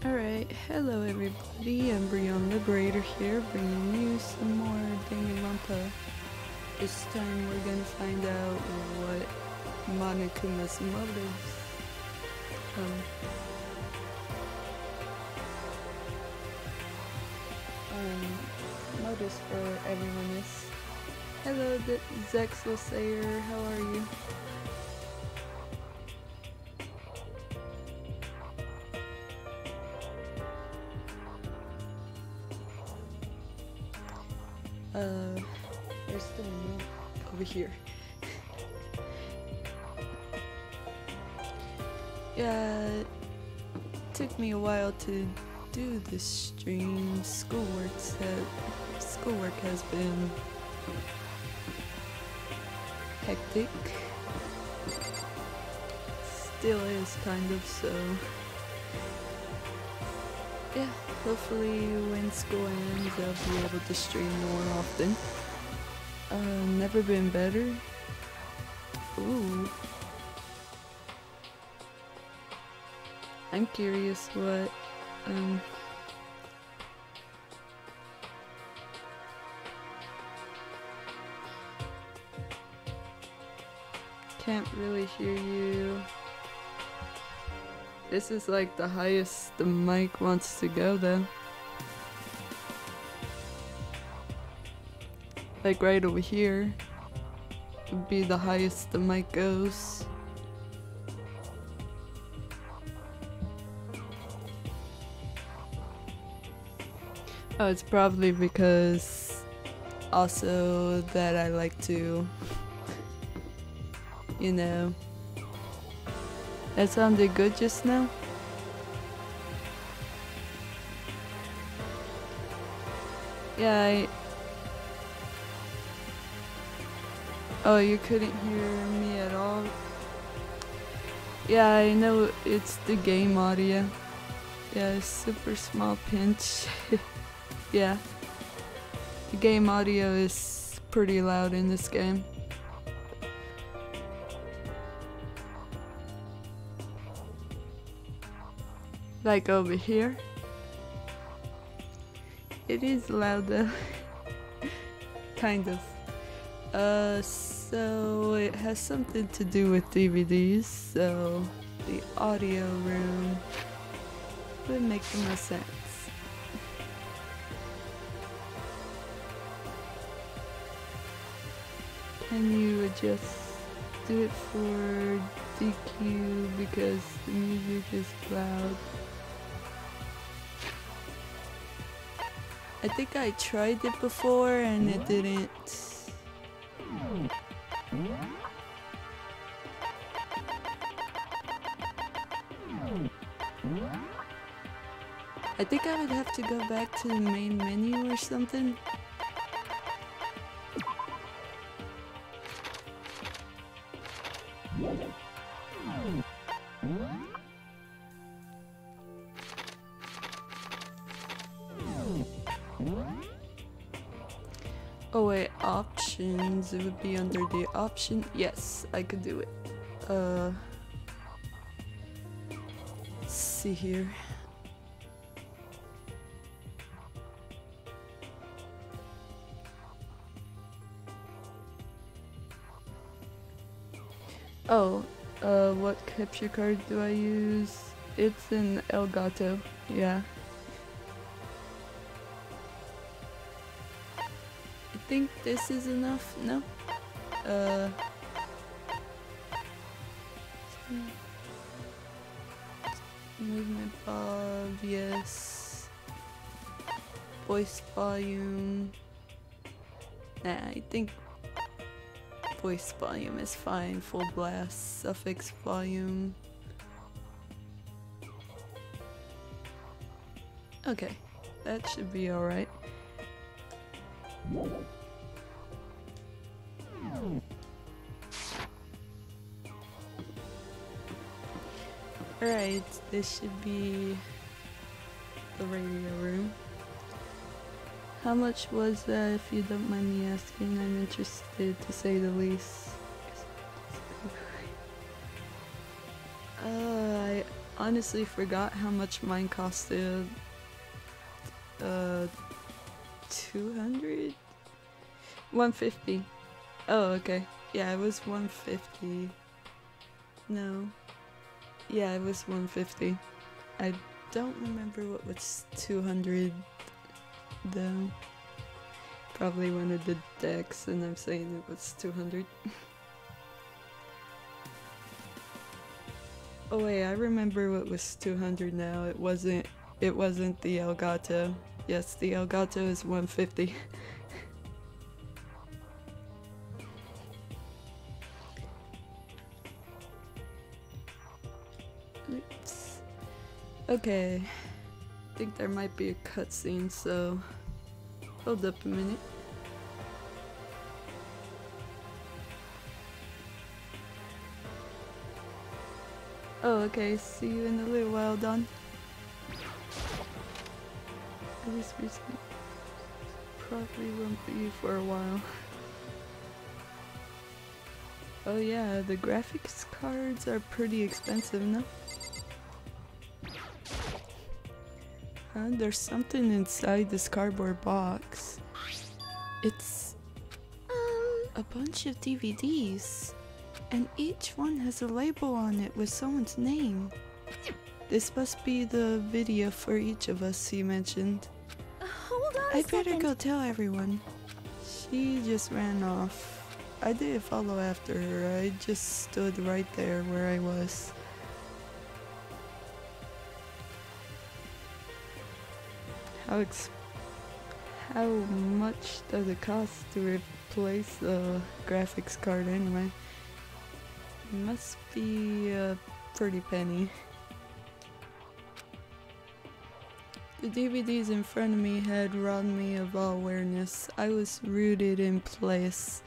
Alright, hello everybody, I'm Brion Liberator here, bringing you some more Danganronpa. This time we're gonna find out what Monokuma's motives motives for everyone is. Hello, Zexel Sayer, how are you? There's still more over here. Yeah, it took me a while to do this stream. Schoolwork has been hectic. Still is kind of, so yeah, hopefully when school ends I'll be able to stream more often. Never been better. Ooh. I'm curious what can't really hear you. This is like the highest the mic wants to go though. Like right over here would be the highest the mic goes. Oh, it's probably because also that I like to, you know. That sounded good just now? Yeah, oh, you couldn't hear me at all? Yeah, I know it's the game audio. Yeah, super small pinch. Yeah. The game audio is pretty loud in this game. Like over here. It is loud though. Kind of. So it has something to do with DVDs, so the audio room would make the most sense. Can you adjust, do it for DQ because the music is loud? I think I tried it before and it didn't. I think I would have to go back to the main menu or something. Oh wait, options, it would be under the option. Yes, I could do it. Let's see here. Oh, what capture card do I use? It's an Elgato, yeah. I think this is enough, no? Movement bob, yes. Voice volume. Nah, I think voice volume is fine. Full blast, suffix volume. Okay, that should be alright. Alright, this should be the radio room. How much was that, if you don't mind me asking? I'm interested, to say the least. honestly forgot how much mine costed. 200? 150. Oh, okay. Yeah, it was 150. No. Yeah, it was 150. I don't remember what was 200 though. Probably one of the decks, and I'm saying it was 200. Oh wait, I remember what was 200 now. It wasn't the Elgato. Yes, the Elgato is 150. Oops. Okay. I think there might be a cutscene, so hold up a minute. Oh, okay. See you in a little while, Don. At least we probably won't be for a while. Oh yeah, the graphics cards are pretty expensive, no? Huh? There's something inside this cardboard box. It's a bunch of DVDs, and each one has a label on it with someone's name. This must be the video for each of us, he mentioned. Hold on I a second. better go tell everyone. She just ran off. I didn't follow after her, I just stood right there where I was. How much does it cost to replace a graphics card anyway? Must be a pretty penny. The DVDs in front of me had robbed me of all awareness. I was rooted in place.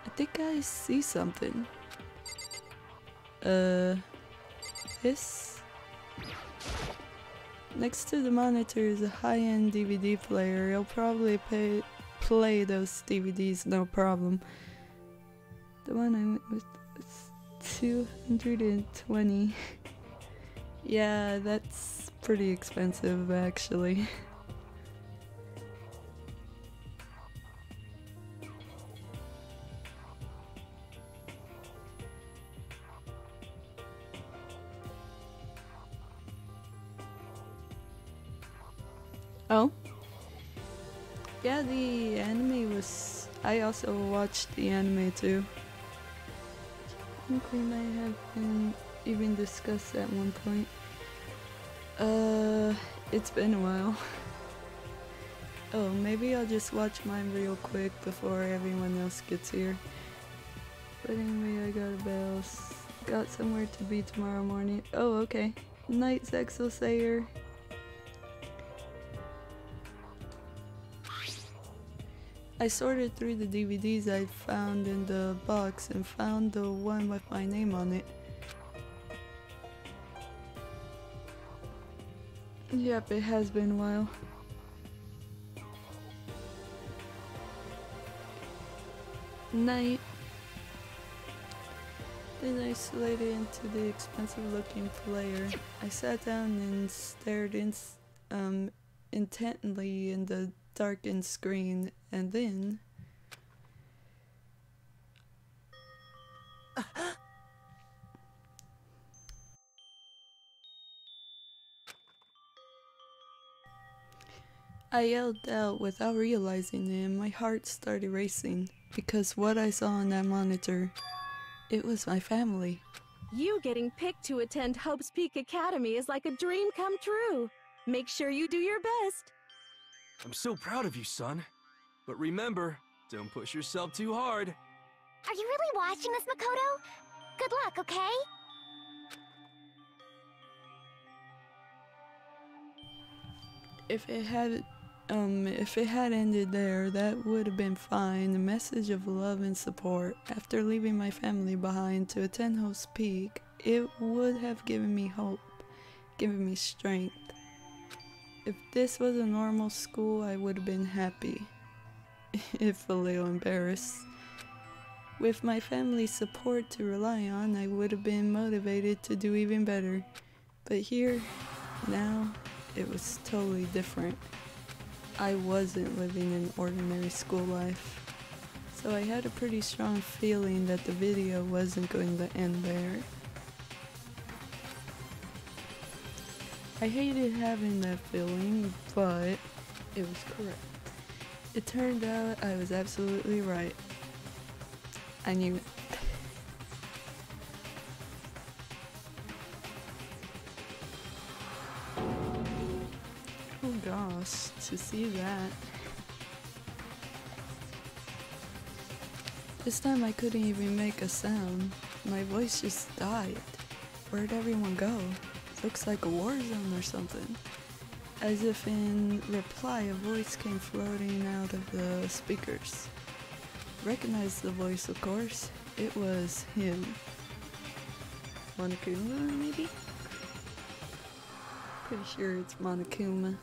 I think I see something. This? Next to the monitor is a high-end DVD player. You'll probably play those DVDs no problem. The one I went with was 220. Yeah, that's pretty expensive actually. Oh? Yeah, the anime was... I also watched the anime too. I think we might have even discussed at one point. It's been a while. Oh, maybe I'll just watch mine real quick before everyone else gets here. But anyway, I got a bell. Got somewhere to be tomorrow morning. Oh, okay. Night, Exosayer. I sorted through the DVDs I'd found in the box and found the one with my name on it. Yep, it has been a while. Night. Then isolated into the expensive looking player. I sat down and stared intently in the darkened screen, and then I yelled out without realizing it, and my heart started racing because what I saw on that monitor, it was my family. You getting picked to attend Hope's Peak Academy is like a dream come true. Make sure you do your best. I'm so proud of you, son. But remember, don't push yourself too hard. Are you really watching us, Makoto? Good luck, okay? If it had ended there, that would have been fine. A message of love and support. After leaving my family behind to attend Hope's Peak, it would have given me hope, given me strength. If this was a normal school, I would have been happy, if a little embarrassed. With my family's support to rely on, I would have been motivated to do even better. But here, now, it was totally different. I wasn't living an ordinary school life. So I had a pretty strong feeling that the video wasn't going to end there. I hated having that feeling, but it was correct. It turned out I was absolutely right. I knew it. Oh gosh, to see that. This time I couldn't even make a sound. My voice just died. Where'd everyone go? Looks like a war zone or something. As if in reply, a voice came floating out of the speakers. Recognized the voice, of course. It was him. Monokuma, maybe? Pretty sure it's Monokuma.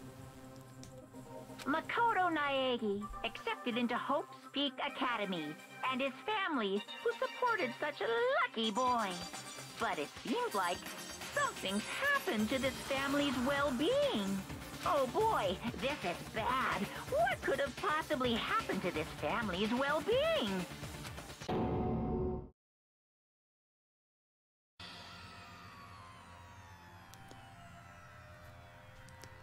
Makoto Naegi accepted into Hope's Peak Academy, and his family, who supported such a lucky boy. But it seems like something's happened to this family's well-being. Oh boy, this is bad. What could have possibly happened to this family's well-being?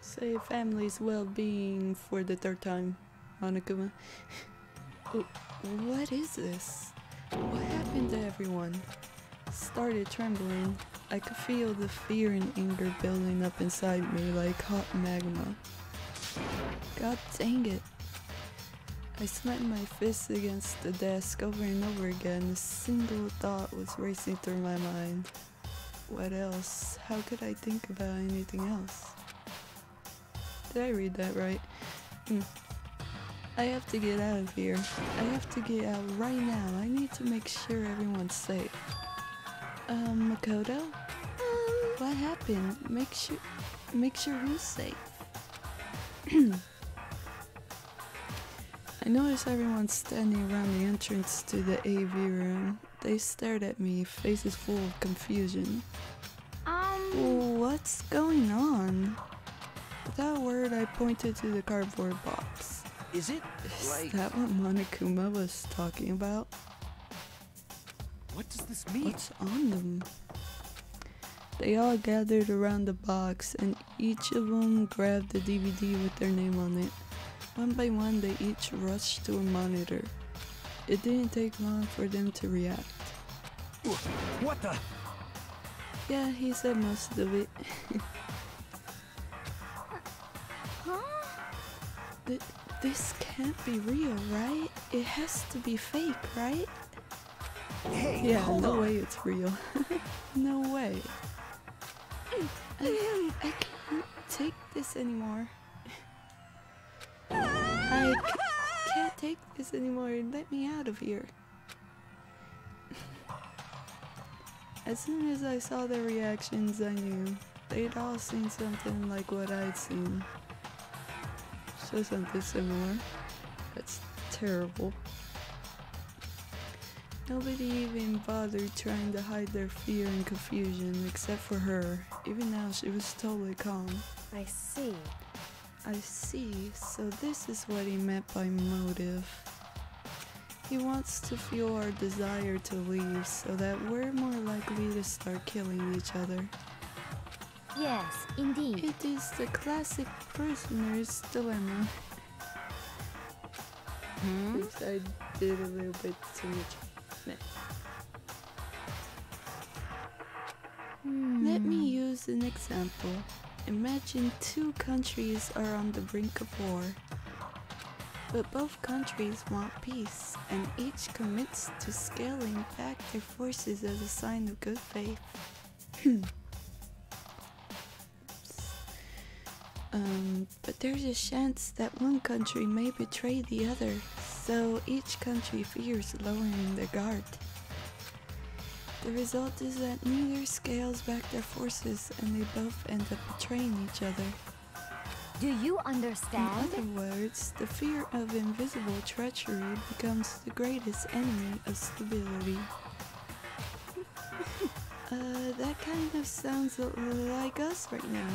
Say family's well-being for the third time, Monokuma. What is this? What happened to everyone? Started trembling. I could feel the fear and anger building up inside me like hot magma. God dang it. I smacked my fists against the desk over and over again. A single thought was racing through my mind. What else? How could I think about anything else? Did I read that right? I have to get out of here. I have to get out right now. I need to make sure everyone's safe. Makoto? What happened? Make sure who's safe. I noticed everyone standing around the entrance to the AV room. They stared at me, faces full of confusion. What's going on? Without a word, I pointed to the cardboard box. Is it Is that what Monokuma was talking about? What does this mean? What's on them? They all gathered around the box, and each of them grabbed the DVD with their name on it. One by one, they each rushed to a monitor. It didn't take long for them to react. What the? Yeah, he said most of it. This can't be real, right? It has to be fake, right? Hey, Yeah, hold no on. way it's real. No way. I can't take this anymore. I can't take this anymore. Let me out of here. As soon as I saw their reactions, I knew they'd all seen something like what I'd seen. So something similar. That's terrible. Nobody even bothered trying to hide their fear and confusion except for her. Even now, she was totally calm. I see. I see. So this is what he meant by motive. He wants to fuel our desire to leave so that we're more likely to start killing each other. Yes, indeed. It is the classic prisoner's dilemma. Oops, I did a little bit too much. Let me use an example. Imagine two countries are on the brink of war. But both countries want peace, and each commits to scaling back their forces as a sign of good faith. But there's a chance that one country may betray the other, so each country fears lowering their guard. The result is that neither scales back their forces and they both end up betraying each other. Do you In understand? other words, the fear of invisible treachery becomes the greatest enemy of stability. That That kind of sounds like us right now.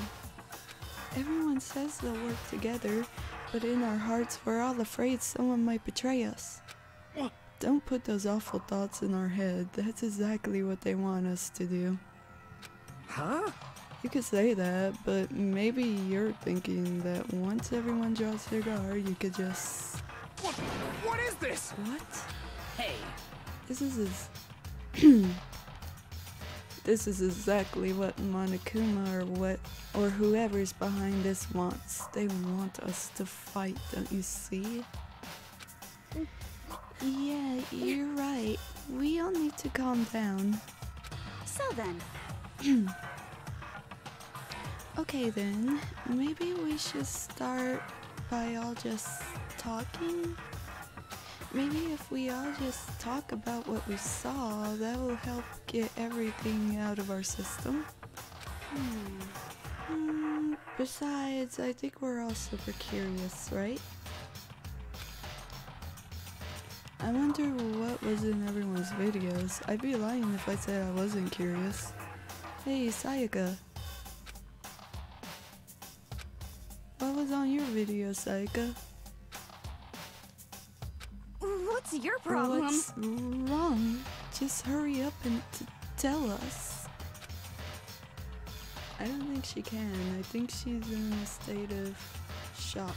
Everyone says they'll work together, but in our hearts we're all afraid someone might betray us. Don't put those awful thoughts in our head. That's exactly what they want us to do. Huh? You could say that, but maybe you're thinking that once everyone drops their guard, you could just... What is this? What? Hey, This is This is exactly what Monokuma or whoever's behind this wants. They want us to fight, don't you see? Yeah, you're right. We all need to calm down. So then, Okay then, maybe we should start by all just talking? Maybe if we all just talk about what we saw, that will help get everything out of our system. Besides, I think we're all super curious, right? I wonder what was in everyone's videos. I'd be lying if I said I wasn't curious. Hey, Sayaka. What was on your video, Sayaka? what's your problem? What's wrong? Just hurry up and tell us. I don't think she can. I think she's in a state of shock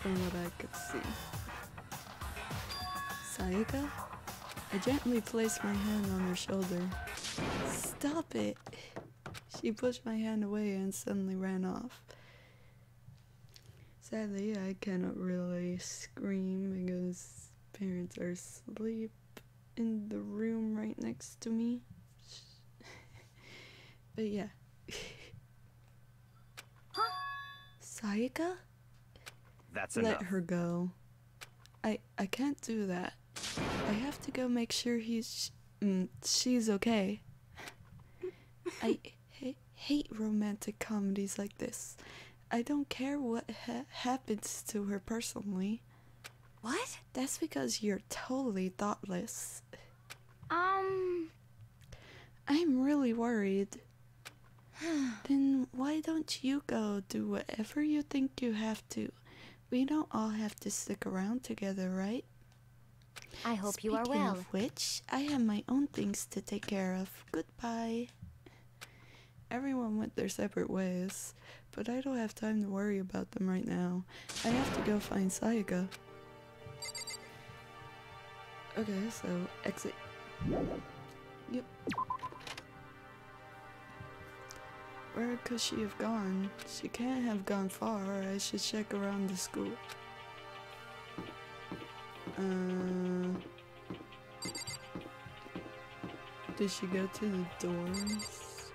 from what I could see. Sayaka? I gently placed my hand on her shoulder. Stop it! She pushed my hand away and suddenly ran off. Sadly, I cannot really scream because parents are asleep in the room right next to me. But yeah. Sayaka? That's Let enough. her go. I can't do that. I have to go make sure she's okay. I hate romantic comedies like this. I don't care what happens to her personally. What? That's because you're totally thoughtless. Um, I'm really worried. Then why don't you go do whatever you think you have to? We don't all have to stick around together, right? I hope you are Speaking well. of which, I have my own things to take care of. Goodbye. Everyone went their separate ways, but I don't have time to worry about them right now. I have to go find Sayaka. Okay, so exit. Yep. Where could she have gone? She can't have gone far. I should check around the school. Did she go to the dorms?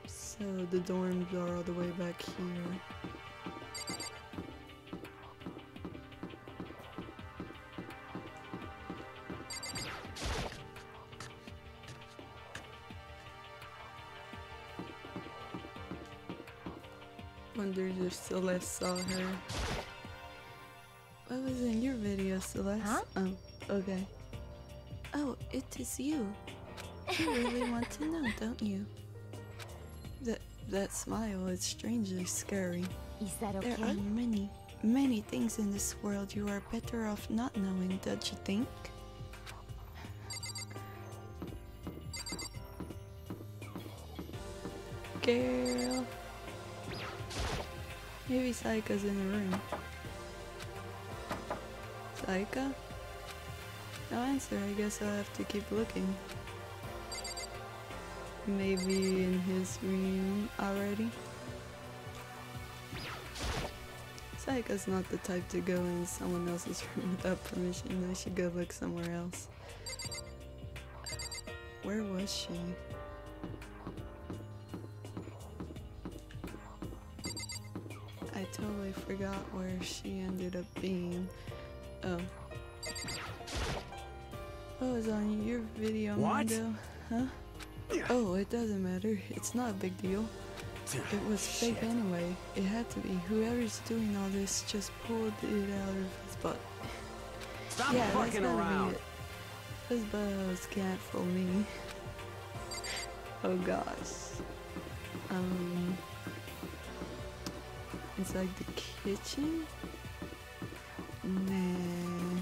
So the dorms are all the way back here. Wonders if Celeste saw her. What was in your video, Celeste? Huh? Oh, okay. Oh, it is you. You really want to know, don't you? That smile is strangely scary. Is that There okay? are many things in this world you are better off not knowing, don't you think? Girl. Maybe Sayaka's in the room. Sayaka? No answer, I guess I'll have to keep looking. Maybe in his room already? Sayaka's not the type to go in someone else's room without permission. I should go look somewhere else. Where was she? I totally forgot where she ended up being. Oh. What was on your video, What? Mondo? Huh? Oh, it doesn't matter. It's not a big deal. It was fake anyway. It had to be. Whoever's doing all this just pulled it out of his butt. Stop Yeah, that's fucking gotta be around. it. Those bows can't fool me. Oh gosh. Inside the kitchen? Nah.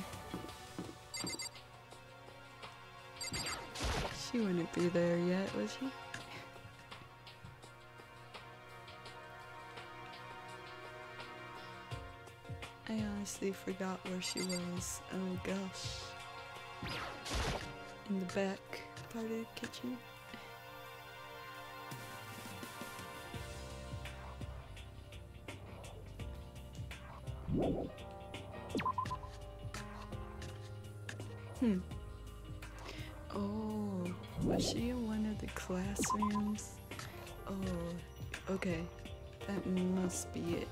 She wouldn't be there yet, was she? I honestly forgot where she was. Oh gosh. In the back part of the kitchen. Oh, was she in one of the classrooms? Oh, okay. That must be it.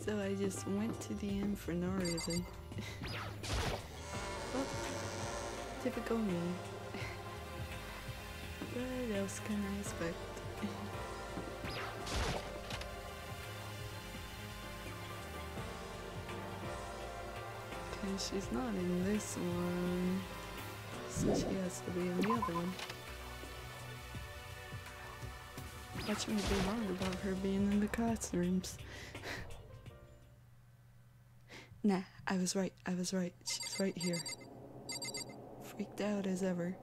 So I just went to the end for no reason. Well, typical me. What else can I expect? Okay, she's not in this one, so she has to be in the other one. Watch me be wrong about her being in the classrooms. Nah, I was right. She's right here. Freaked out as ever.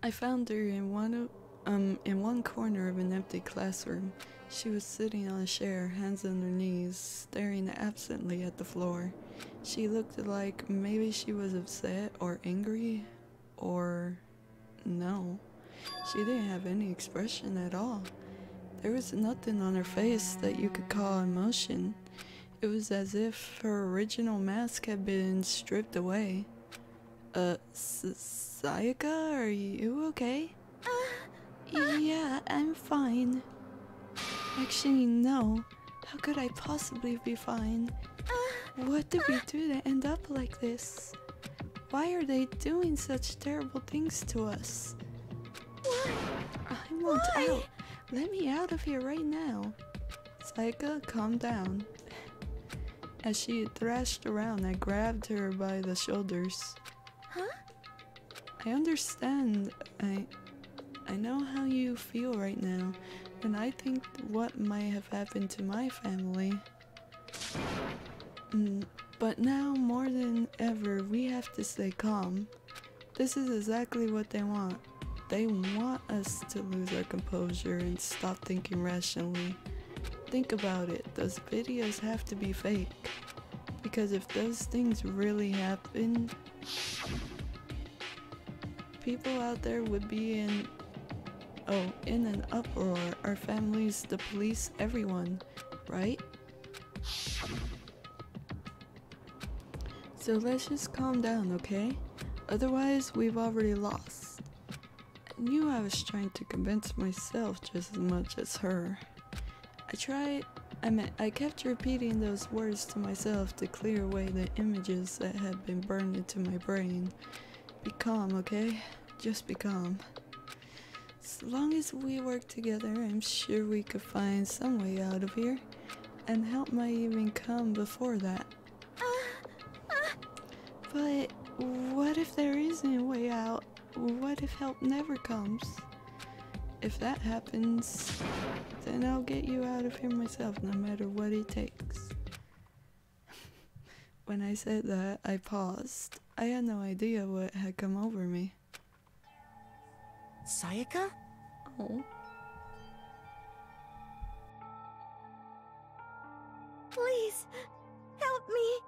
I found her in one corner of an empty classroom. She was sitting on a chair, hands on her knees, staring absently at the floor. She looked like maybe she was upset or angry, or no. She didn't have any expression at all. There was nothing on her face that you could call emotion. It was as if her original mask had been stripped away. Sayaka, are you okay? Yeah, I'm fine. Actually, no. How could I possibly be fine? What did we do to end up like this? Why are they doing such terrible things to us? I want out. Let me out of here right now. Sayaka, calm down. As she thrashed around, I grabbed her by the shoulders. Huh? I understand. I know how you feel right now, and I think what might have happened to my family. But now, more than ever, we have to stay calm. This is exactly what they want. They want us to lose our composure and stop thinking rationally. Think about it, those videos have to be fake. Because if those things really happen, people out there would be in an uproar. Our families, the police, everyone, right? So let's just calm down, okay? Otherwise, we've already lost. I knew I was trying to convince myself just as much as her. I kept repeating those words to myself to clear away the images that had been burned into my brain. Be calm, okay? Just be calm. As long as we work together, I'm sure we could find some way out of here. And help might even come before that. But what if there isn't a way out? What if help never comes? If that happens, then I'll get you out of here myself, no matter what it takes. When I said that, I paused. I had no idea what had come over me. Sayaka? Oh. Please, help me.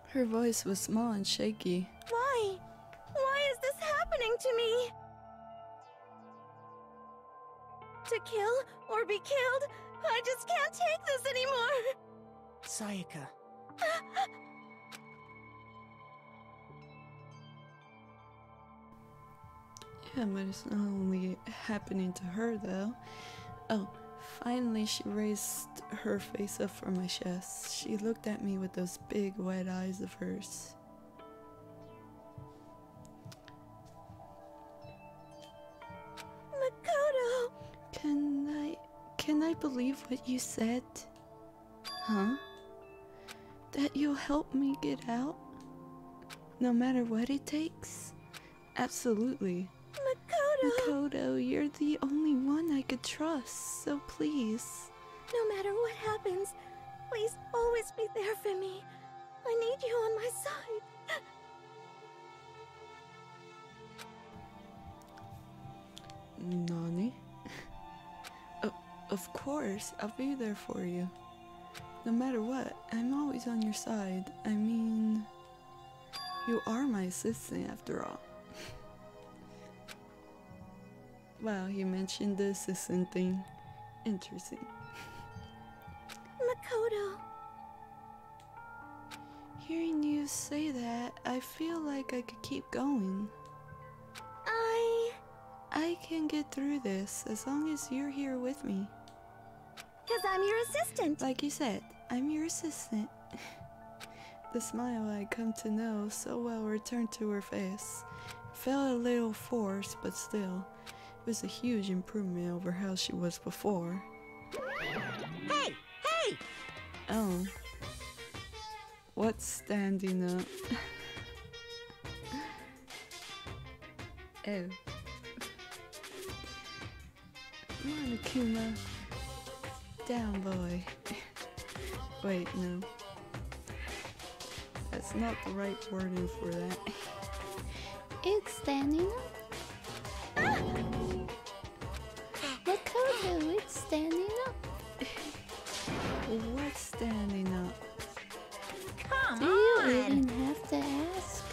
Her voice was small and shaky. Why? Why is this happening to me? To kill or be killed? I just can't take this anymore. Sayaka. Yeah, but it's not only happening to her though. Oh, finally she raised her face up from my chest. She looked at me with those big wide eyes of hers. Makoto! Can I believe what you said? Huh? That you'll help me get out? No matter what it takes? Absolutely. Makoto, you're the only one I could trust, so please. No matter what happens, please always be there for me. I need you on my side. Nani? Of course, I'll be there for you. No matter what, I'm always on your side. I mean, you are my assistant after all. Wow, you mentioned the assistant thing. Interesting. Makoto. Hearing you say that, I feel like I could keep going. I can get through this as long as you're here with me. 'Cause I'm your assistant. Like you said, I'm your assistant. The smile I'd come to know so well returned to her face. Felt a little forced, but still, it was a huge improvement over how she was before. Hey! Hey! Oh. What's standing up? Oh. Monokuma. Down, boy. Wait, no. That's not the right wording for that. It's standing up. Makoto, it's standing up. What's standing up? Come Do you on! even have to ask?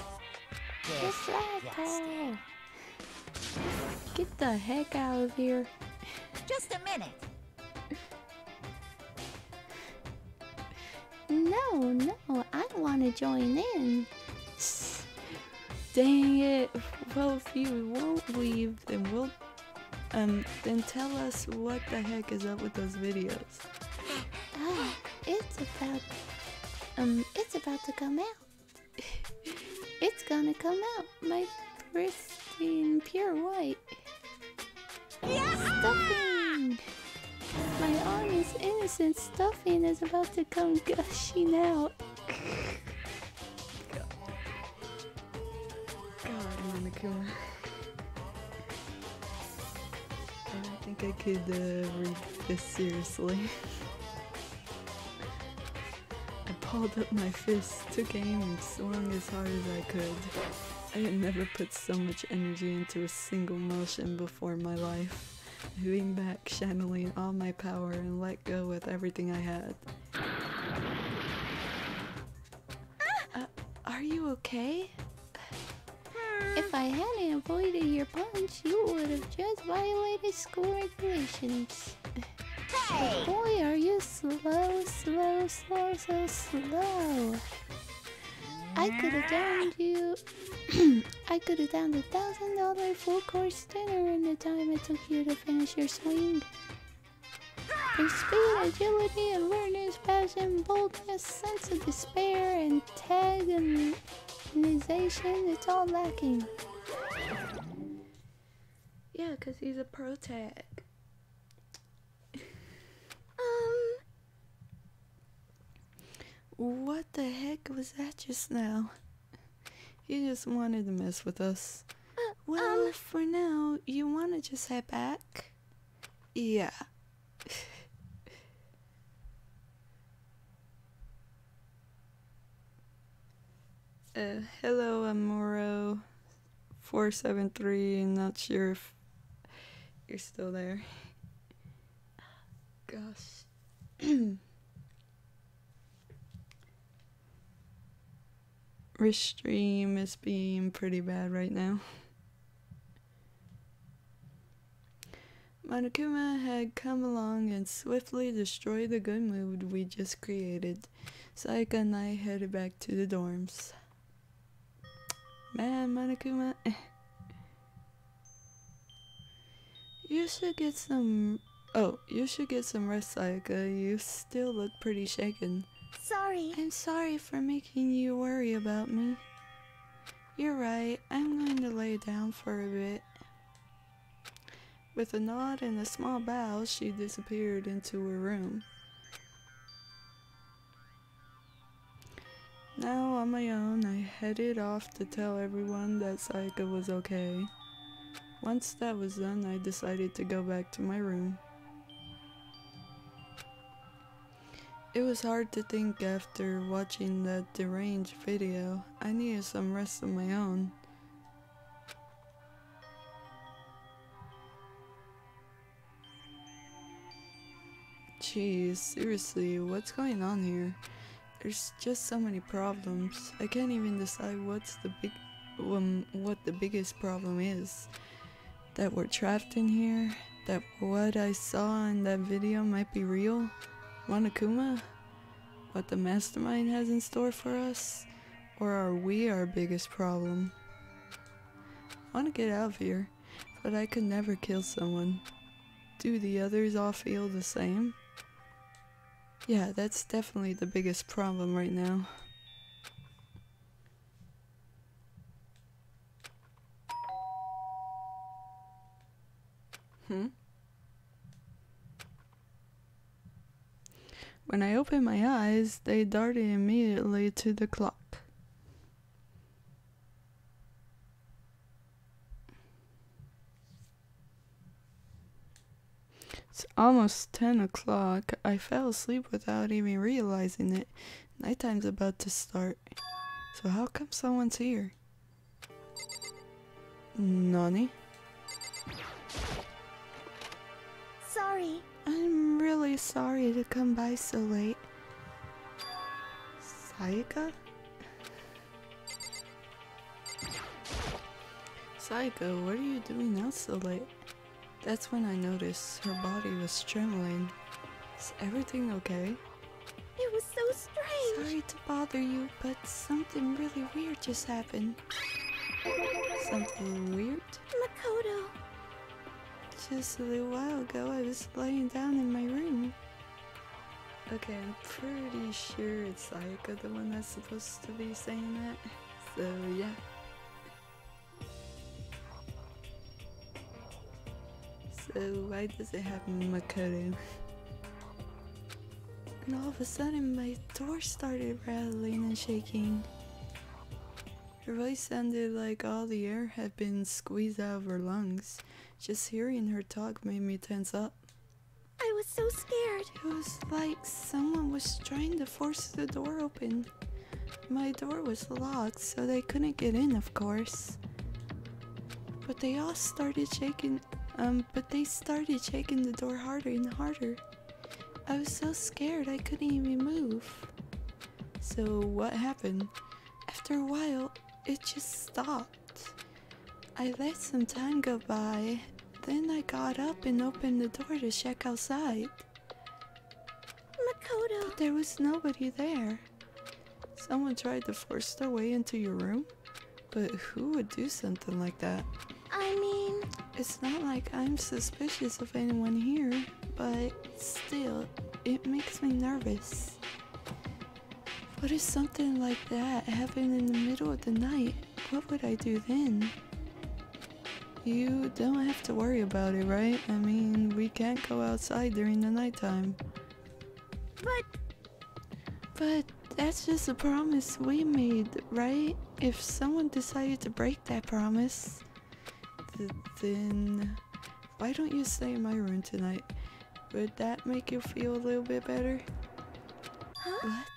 The flagpole. Get the heck out of here. Just a minute. No, I want to join in. Dang it. Well, if you won't leave, then then tell us what the heck is up with those videos. Ah, it's about to come out. It's gonna come out, my pristine pure white. Stuffing! My honest innocent stuffing is about to come gushing out. God, Monokuma. I don't think I could read this seriously. I balled up my fist, took aim, and swung as hard as I could. I had never put so much energy into a single motion before in my life. I leaned back, channeling all my power, and let go with everything I had. Are you okay? If I hadn't avoided your punch, you would have just violated school regulations. But boy, are you slow, so slow. I could have downed you. I could have downed $1,000 full course dinner in the time it took you to finish your swing. Your speed, agility, alertness, passion, boldness, sense of despair, and antagonization, it's all lacking. Yeah, 'cause he's a pro tag. What the heck was that just now? He just wanted to mess with us. Well, for now, you want to just head back? Yeah. Hello, Amuro 473. Not sure if you're still there. Gosh. Restream is being pretty bad right now. Monokuma had come along and swiftly destroyed the good mood we just created. Sayaka and I headed back to the dorms. Man, Monokuma, you should get some. Oh, you should get some rest, Sayaka. You still look pretty shaken. Sorry. I'm sorry for making you worry about me. You're right, I'm going to lay down for a bit. With a nod and a small bow, she disappeared into her room. Now on my own, I headed off to tell everyone that Sayaka was okay. Once that was done, I decided to go back to my room. It was hard to think after watching that deranged video. I needed some rest of my own. Jeez, seriously, what's going on here? There's just so many problems. I can't even decide what the biggest problem is. That we're trapped in here? That what I saw in that video might be real? Monokuma? What the mastermind has in store for us? Or are we our biggest problem? I want to get out of here, but I could never kill someone. Do the others all feel the same? Yeah, that's definitely the biggest problem right now. When I opened my eyes, they darted immediately to the clock. It's almost 10 o'clock. I fell asleep without even realizing it. Nighttime's about to start. So how come someone's here? Nani? Sorry. I'm really sorry to come by so late. Sayaka? Sayaka, what are you doing out so late? That's when I noticed her body was trembling. Is everything okay? It was so strange. Sorry to bother you, but something really weird just happened. Something weird? Makoto. Just a little while ago, I was laying down in my room. Okay, I'm pretty sure it's Sayaka, the one that's supposed to be saying that. So, yeah. So, why does it have Makoto? And all of a sudden, my door started rattling and shaking. Her voice sounded like all the air had been squeezed out of her lungs. Just hearing her talk made me tense up. I was so scared. It was like someone was trying to force the door open. My door was locked, so they couldn't get in, of course. But they all started shaking. They started shaking the door harder and harder. I was so scared I couldn't even move. So what happened? After a while, it just stopped. I let some time go by. Then I got up and opened the door to check outside. Makoto. But there was nobody there. Someone tried to force their way into your room? But who would do something like that? I mean... It's not like I'm suspicious of anyone here, but still, it makes me nervous. What if something like that happened in the middle of the night? What would I do then? You don't have to worry about it, right? I mean, we can't go outside during the nighttime. But that's just a promise we made, right? If someone decided to break that promise, then why don't you stay in my room tonight? Would that make you feel a little bit better? Huh? What?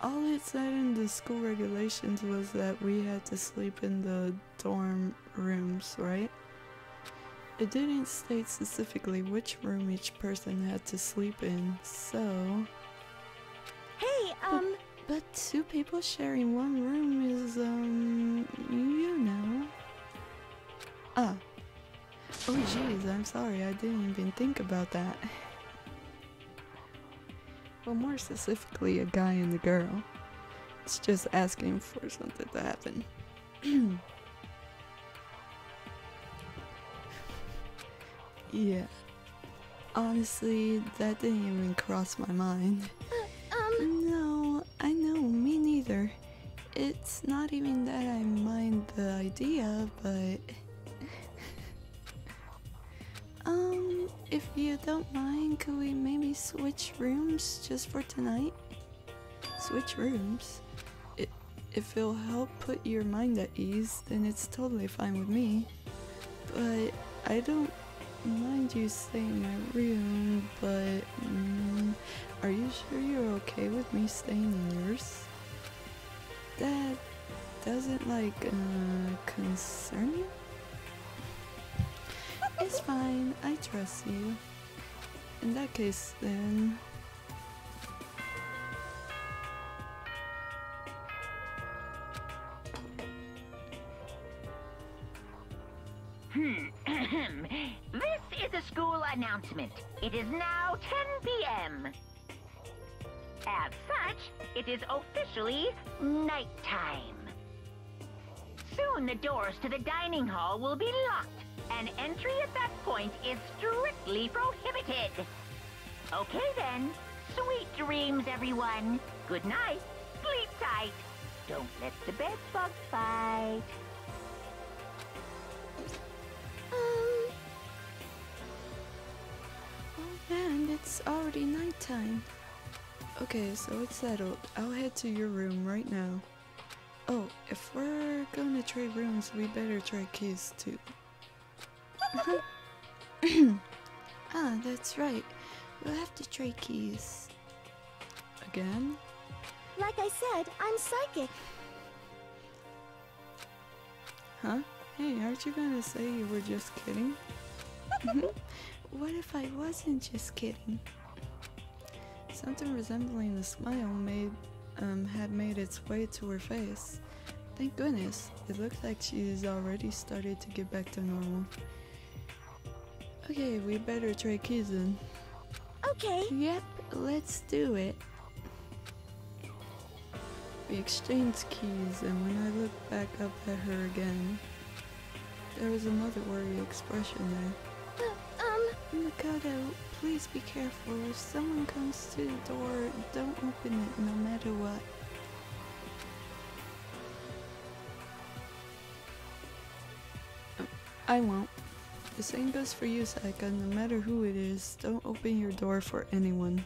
All it said in the school regulations was that we had to sleep in the dorm rooms, right? It didn't state specifically which room each person had to sleep in, so... Hey, But two people sharing one room is, you know... Ah. Oh jeez, I'm sorry, I didn't even think about that. Well, more specifically, a guy and a girl. It's just asking for something to happen. Yeah. Honestly, that didn't even cross my mind. No, I know, me neither. it's not even that I mind the idea, but if you don't mind, could we maybe switch rooms just for tonight? Switch rooms? If it'll help put your mind at ease, then it's totally fine with me. But I don't mind you staying in my room, but are you sure you're okay with me staying in yours? That doesn't concern you? It's fine, I trust you. In that case then... This is a school announcement. It is now 10 p.m. As such, it is officially nighttime. Soon the doors to the dining hall will be locked, and entry at that point is strictly prohibited. Okay then, sweet dreams, everyone. Good night, sleep tight. Don't let the bed bugs fight. Oh man, it's already nighttime. Okay, so it's settled. I'll head to your room right now. Oh, if we're gonna trade rooms, we better trade keys too. Ah, that's right. We'll have to trade keys. Again? Like I said, I'm psychic. Huh? Hey, aren't you gonna say you were just kidding? What if I wasn't just kidding? Something resembling a smile had made its way to her face. Thank goodness. It looks like she's already started to get back to normal. Okay, we better trade keys then. Okay. Yep, let's do it. We exchanged keys, and when I looked back up at her again, there was another worried expression there. Makoto, please be careful. If someone comes to the door, don't open it no matter what. I won't. The same goes for you, Saika. No matter who it is, don't open your door for anyone.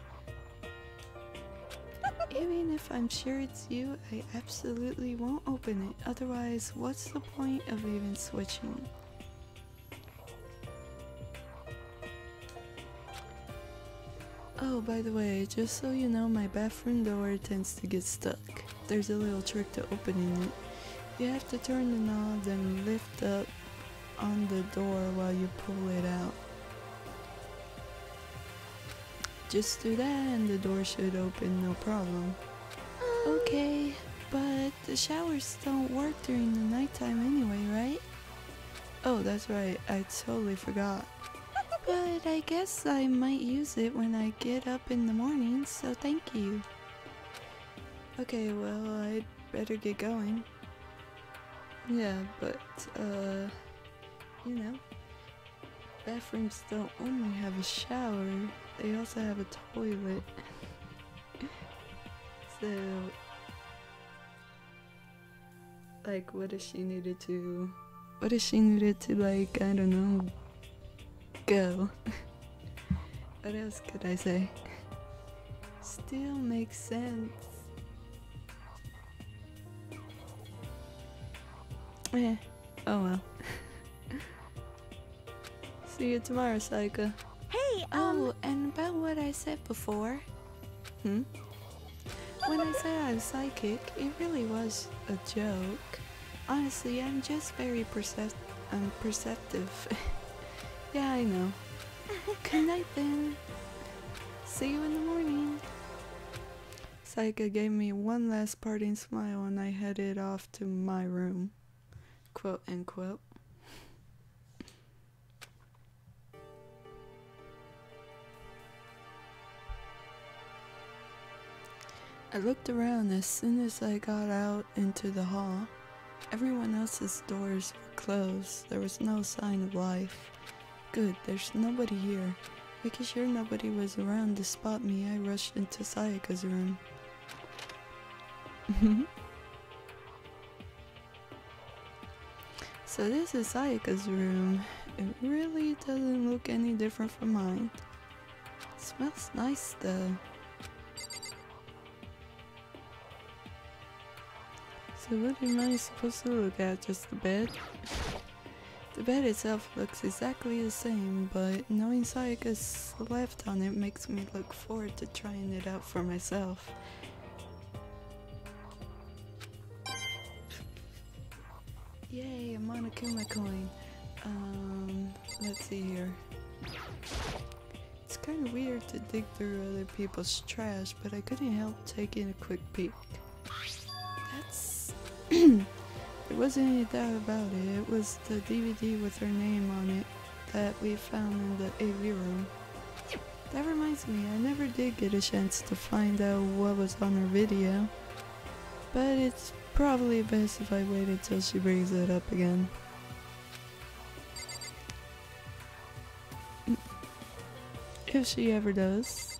Even if I'm sure it's you, I absolutely won't open it. Otherwise, what's the point of even switching? Oh, by the way, just so you know, my bathroom door tends to get stuck. There's a little trick to opening it. You have to turn the knob and lift up on the door while you pull it out. Just do that and the door should open, no problem. Okay, but the showers don't work during the nighttime anyway, right? Oh, that's right, I totally forgot. But I guess I might use it when I get up in the morning, so thank you. Okay, well, I'd better get going. Yeah, but, you know, bathrooms don't only have a shower, they also have a toilet. So, like, what if she needed to, like, I don't know, go? What else could I say? Still makes sense. Eh, oh well. See you tomorrow, Saika. Hey, Oh, and about what I said before. When I said I was psychic, it really was a joke. Honestly, I'm just very perceptive. Yeah, I know. Good night then. See you in the morning. Saika gave me one last parting smile and I headed off to my room. Quote unquote. I looked around as soon as I got out into the hall. Everyone else's doors were closed. There was no sign of life. Good, there's nobody here. Making sure nobody was around to spot me, I rushed into Sayaka's room. So this is Sayaka's room. It really doesn't look any different from mine. It smells nice though. So what am I supposed to look at? Just the bed? The bed itself looks exactly the same, but knowing Sayaka slept on it makes me look forward to trying it out for myself. Yay, a Monokuma coin. Let's see here. It's kind of weird to dig through other people's trash, but I couldn't help taking a quick peek. That's... There wasn't any doubt about it. It was the DVD with her name on it that we found in the AV room. That reminds me, I never did get a chance to find out what was on her video. But it's probably best if I waited till she brings it up again. If she ever does.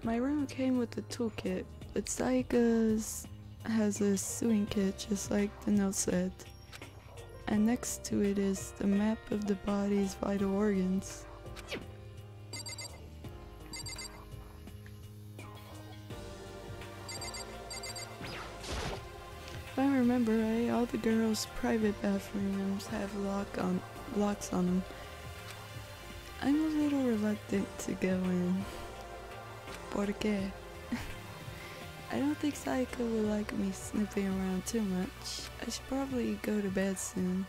My room came with a toolkit, but Sayaka's has a sewing kit just like the note said. And next to it is the map of the body's vital organs. If I remember right, all the girls' private bathrooms have locks on them. I'm a little reluctant to go in. ¿Por qué? I don't think Sayaka will like me snooping around too much. I should probably go to bed soon.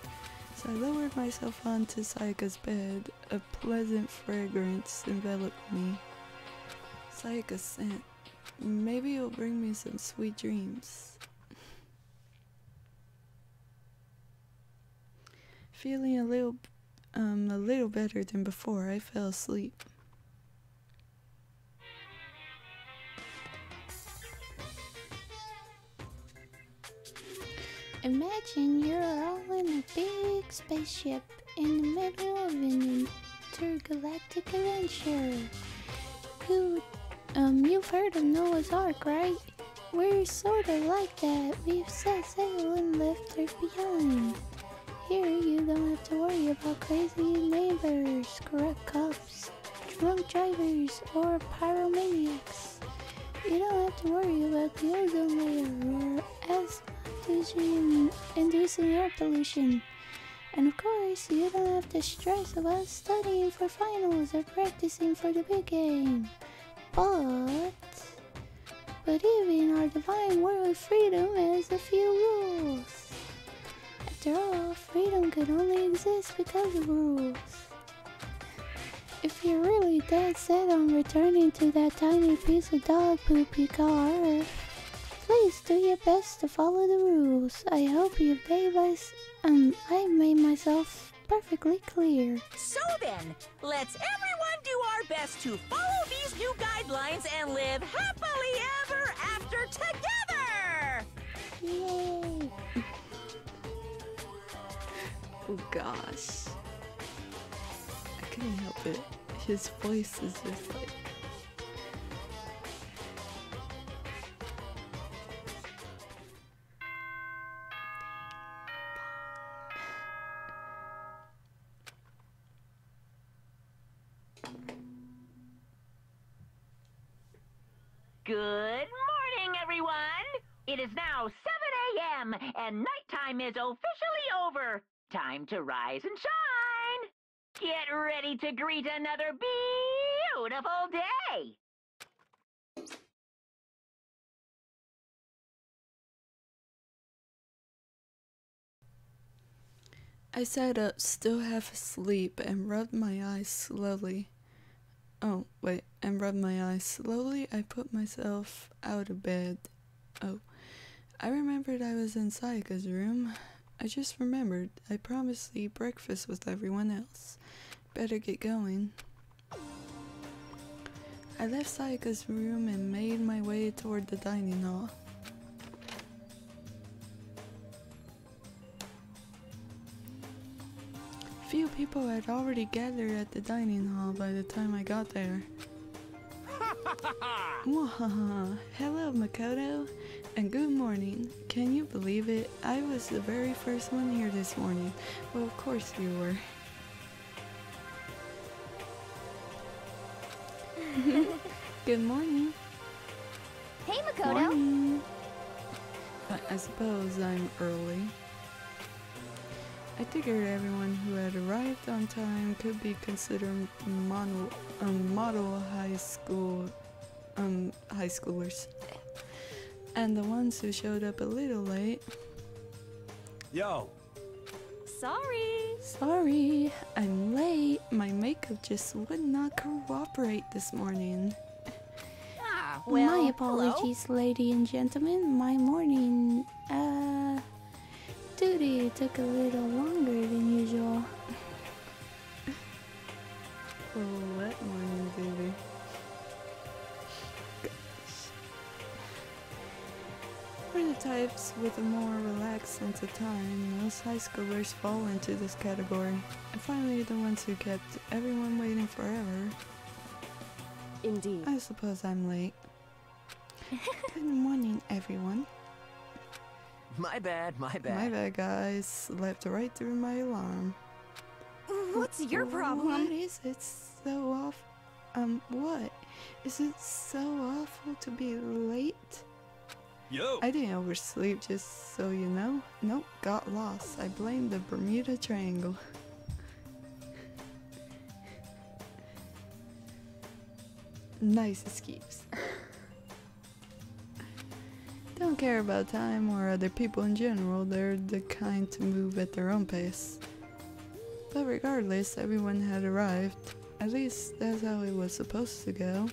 So I lowered myself onto Sayaka's bed. A pleasant fragrance enveloped me. Sayaka's scent. Maybe it'll bring me some sweet dreams. Feeling a little better than before, I fell asleep. Imagine you're all in a big spaceship in the middle of an intergalactic adventure. You've heard of Noah's Ark, right? We're sort of like that. We've set sail and left Earth behind. Here, you don't have to worry about crazy neighbors, corrupt cops, drunk drivers, or pyromaniacs. You don't have to worry about the ozone layer or asthma-inducing air pollution. And of course, you don't have to stress about studying for finals or practicing for the big game. But even our divine world of freedom has a few rules. After all, freedom could only exist because of rules. If you're really dead set on returning to that tiny piece of dog poop you call Earth, please do your best to follow the rules. I hope I made myself perfectly clear. So then, let's everyone do our best to follow these new guidelines and live happily ever after together! Yay! Oh gosh. I couldn't help it. His voice is just like... Good morning, everyone! It is now 7 a.m. and nighttime is officially over. Time to rise and shine! Get ready to greet another beautiful day! I sat up, still half asleep, and rubbed my eyes slowly. Oh, wait, and rubbed my eyes slowly. I put myself out of bed. Oh, I remembered I was in Sayaka's room. I just remembered. I promised to eat breakfast with everyone else. Better get going. I left Sayaka's room and made my way toward the dining hall. Few people had already gathered at the dining hall by the time I got there. Mwahaha! Hello, Makoto. And good morning. Can you believe it? I was the very first one here this morning. Well, of course you were. Good morning. Hey, Makoto. Morning. I suppose I'm early. I figured everyone who had arrived on time could be considered model high schoolers. And the ones who showed up a little late. Yo! Sorry, I'm late. My makeup just would not cooperate this morning. Ah, well, My apologies, ladies and gentlemen. My morning, duty took a little longer than usual. Oh, what morning, baby? For the types with a more relaxed sense of time, most high schoolers fall into this category. And finally, the ones who kept everyone waiting forever. Indeed. I suppose I'm late. Good morning, everyone. My bad. My bad, guys. Slept right through my alarm. What's your problem? What is it so awful? What? Is it so awful to be late? Yo! I didn't oversleep, just so you know. Nope, got lost. I blame the Bermuda Triangle. Nice excuse. Don't care about time or other people in general. They're the kind to move at their own pace. But regardless, everyone had arrived. At least that's how it was supposed to go.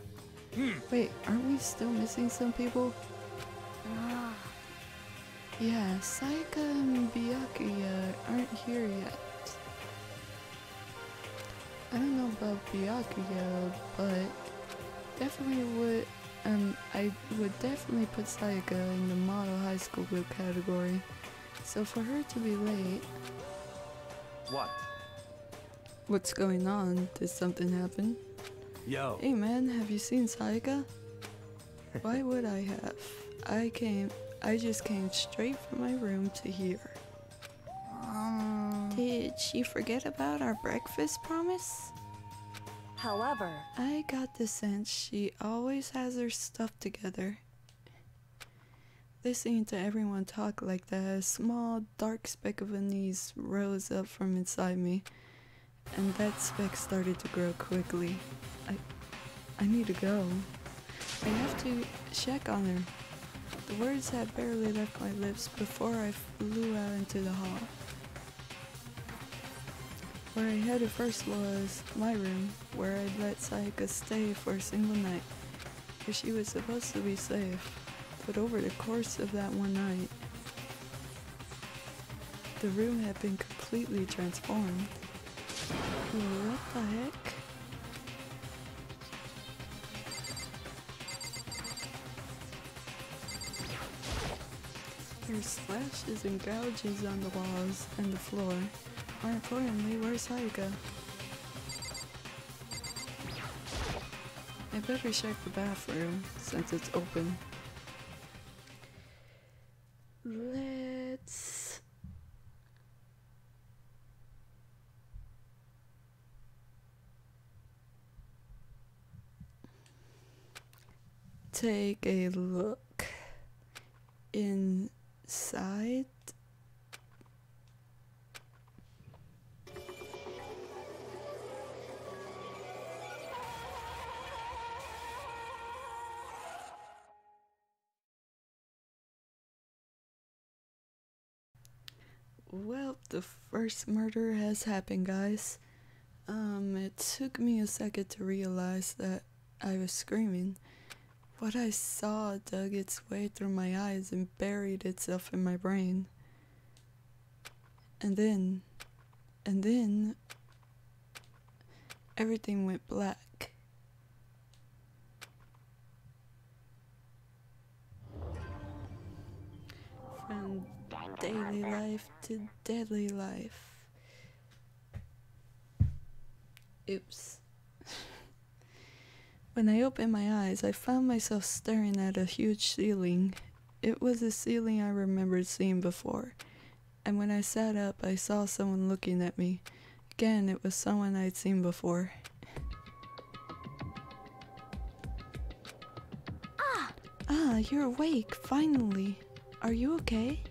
Wait, aren't we still missing some people? Yeah, Saika and Byakuya aren't here yet. I don't know about Byakuya, but definitely I would definitely put Saika in the model high school group category. So for her to be late... What? What's going on? Did something happen? Yo! Hey man, have you seen Saika? Why would I have? I just came straight from my room to here. Did she forget about our breakfast promise? However, I got the sense she always has her stuff together. Listening to everyone talk like that, a small dark speck of unease rose up from inside me, and that speck started to grow quickly. I need to go. I have to check on her. The words had barely left my lips before I flew out into the hall. Where I headed first was my room, where I'd let Saika stay for a single night, where she was supposed to be safe. But over the course of that one night, the room had been completely transformed. What the heck? There's splashes and gouges on the walls and the floor. More importantly, where's Saika? I better check the bathroom since it's open. Let's... take a look inside. Well, the first murder has happened, guys. It took me a second to realize that I was screaming. What I saw dug its way through my eyes and buried itself in my brain. And then, everything went black. From daily life to deadly life. Oops. When I opened my eyes, I found myself staring at a huge ceiling. It was a ceiling I remembered seeing before. And when I sat up, I saw someone looking at me. Again, it was someone I'd seen before. Ah, you're awake, finally. Are you okay?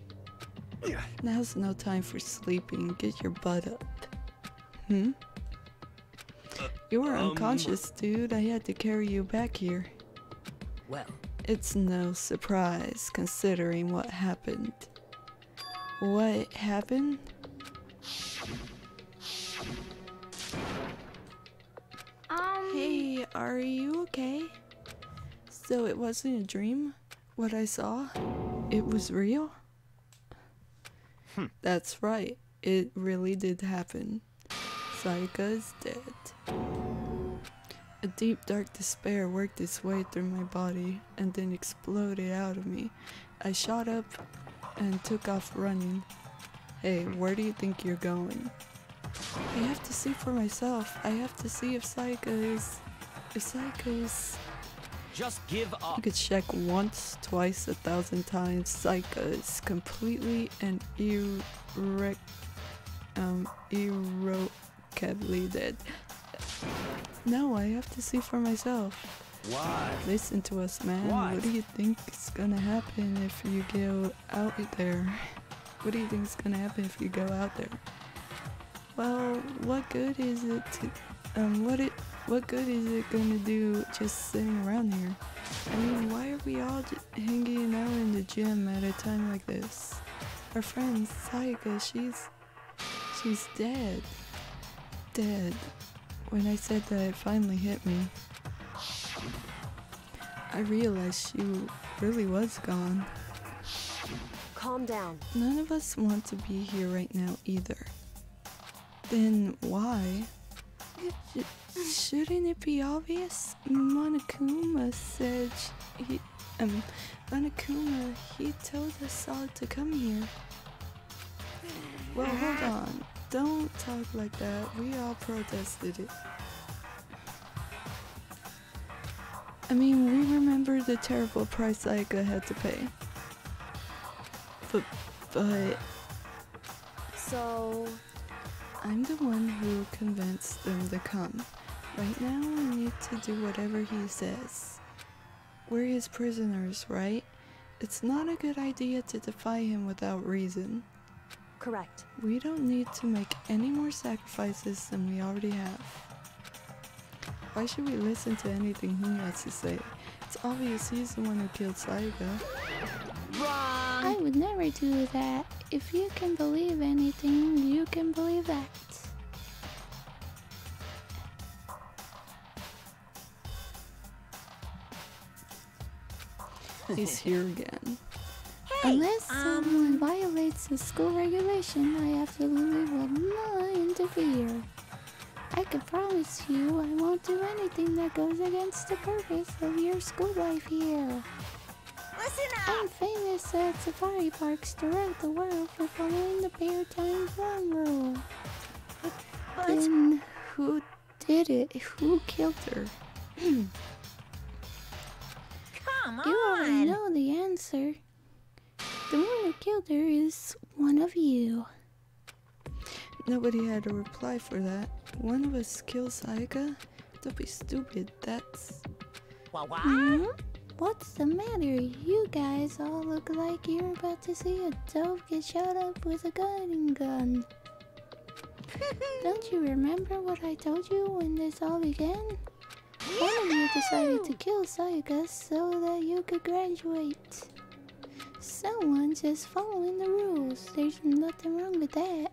Now's no time for sleeping. Get your butt up. You were unconscious, dude. I had to carry you back here. Well, It's no surprise, considering what happened. What happened? Hey, are you okay? So it wasn't a dream? What I saw? It was real? That's right. It really did happen. Sayaka is dead. A deep dark despair worked its way through my body and then exploded out of me. I shot up and took off running. Hey, where do you think you're going? I have to see for myself. I have to see if Sayaka is... just give up. You could check once, twice, 1,000 times. Sayaka is completely and irrevocably dead. No, I have to see for myself. Why? Listen to us, man. What? What do you think is gonna happen if you go out there? What do you think is gonna happen if you go out there? Well, what good is it to, what good is it gonna do just sitting around here? I mean, why are we all hanging out in the gym at a time like this? Our friend Sayaka, she's dead. Dead. When I said that, it finally hit me. I realized she really was gone. Calm down. None of us want to be here right now either. Then why? Shouldn't it be obvious? Monokuma said Monokuma, he told us all to come here. Well, hold on. Don't talk like that. We all protested it. I mean, we remember the terrible price Sayaka had to pay. But... So... I'm the one who convinced them to come. Right now, we need to do whatever he says. We're his prisoners, right? It's not a good idea to defy him without reason. Correct. We don't need to make any more sacrifices than we already have. Why should we listen to anything he has to say? It's obvious he's the one who killed Sayaka. I would never do that. If you can believe anything, you can believe that. He's here again. Unless someone violates the school regulation, I absolutely will not interfere. I can promise you I won't do anything that goes against the purpose of your school life here. Listen I'm up! famous at safari parks throughout the world for following the Bear Times 1 rule. But Then who did it? Who killed her? come You already on! know the answer. The one who killed her is one of you. Nobody had a reply for that. One of us killed Sayaka? Don't be stupid. That's... What? Hmm? What's the matter? You guys all look like you're about to see a dove get shot up with a guiding gun. Don't you remember what I told you when this all began? One of you decided to kill Sayaka so that you could graduate. Someone's just following the rules. There's nothing wrong with that.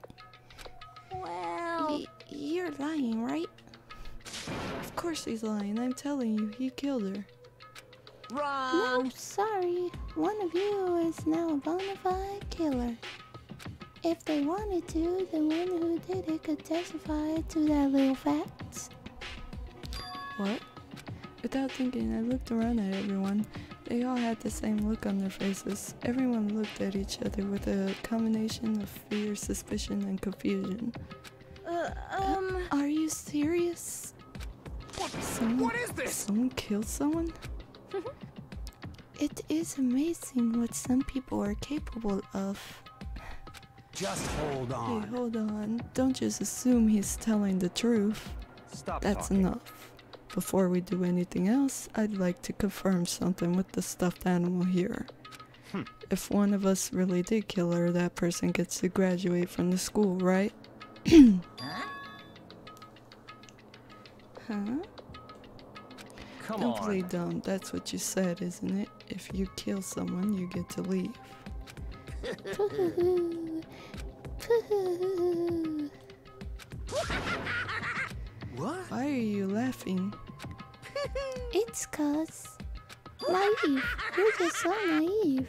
Well... You're lying, right? Of course he's lying. I'm telling you, he killed her. Wrong! No, sorry. One of you is now a bona fide killer. If they wanted to, the one who did it could testify to that little fact. What? Without thinking, I looked around at everyone. They all had the same look on their faces. Everyone looked at each other with a combination of fear, suspicion, and confusion. Are you serious? What is this? Someone killed someone? It is amazing what some people are capable of. Just hold on. Hey, hold on. Don't just assume he's telling the truth. Stop That's talking. enough. Before we do anything else, I'd like to confirm something with the stuffed animal here. If one of us really did kill her, that person gets to graduate from the school, right? Huh? Huh? Come Don't on. play dumb. That's what you said, isn't it? If you kill someone, you get to leave. Pooh. Pooh. What? Why are you laughing? It's cause naive. You're just so naive.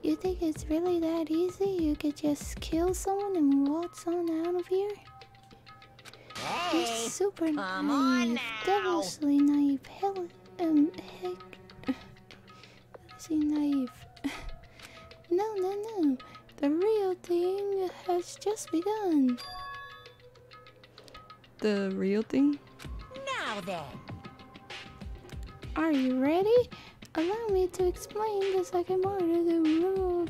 You think it's really that easy? You could just kill someone and waltz on out of here? You're Hey, super come on naive. now. Devilishly naive. Heck. What is he naive? No. The real thing has just begun. The real thing? now then. Are you ready? Allow me to explain the second part of the rule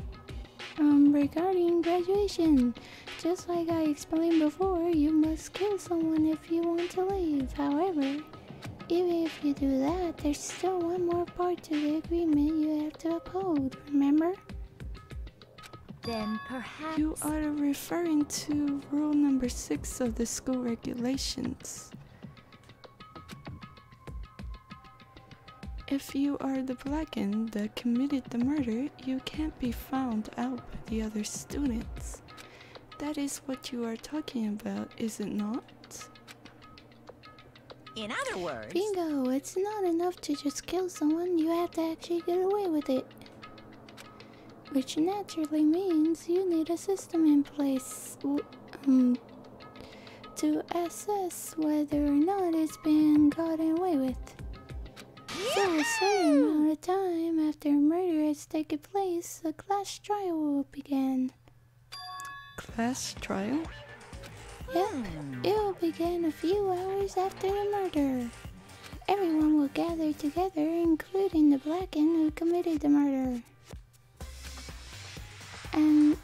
regarding graduation. Just like I explained before, you must kill someone if you want to leave. However, even if you do that, there's still one more part to the agreement you have to uphold, remember? Then perhaps... You are referring to rule number 6 of the school regulations. If you are the Blacken that committed the murder, you can't be found out by the other students. That is what you are talking about, is it not? In other words, Bingo, it's not enough to just kill someone, you have to actually get away with it. Which naturally means you need a system in place to assess whether or not it's been gotten away with. So a certain amount of time after murder has taken place, a class trial will begin. Class trial? Yep, it will begin a few hours after the murder. Everyone will gather together, including the Blacken who committed the murder. And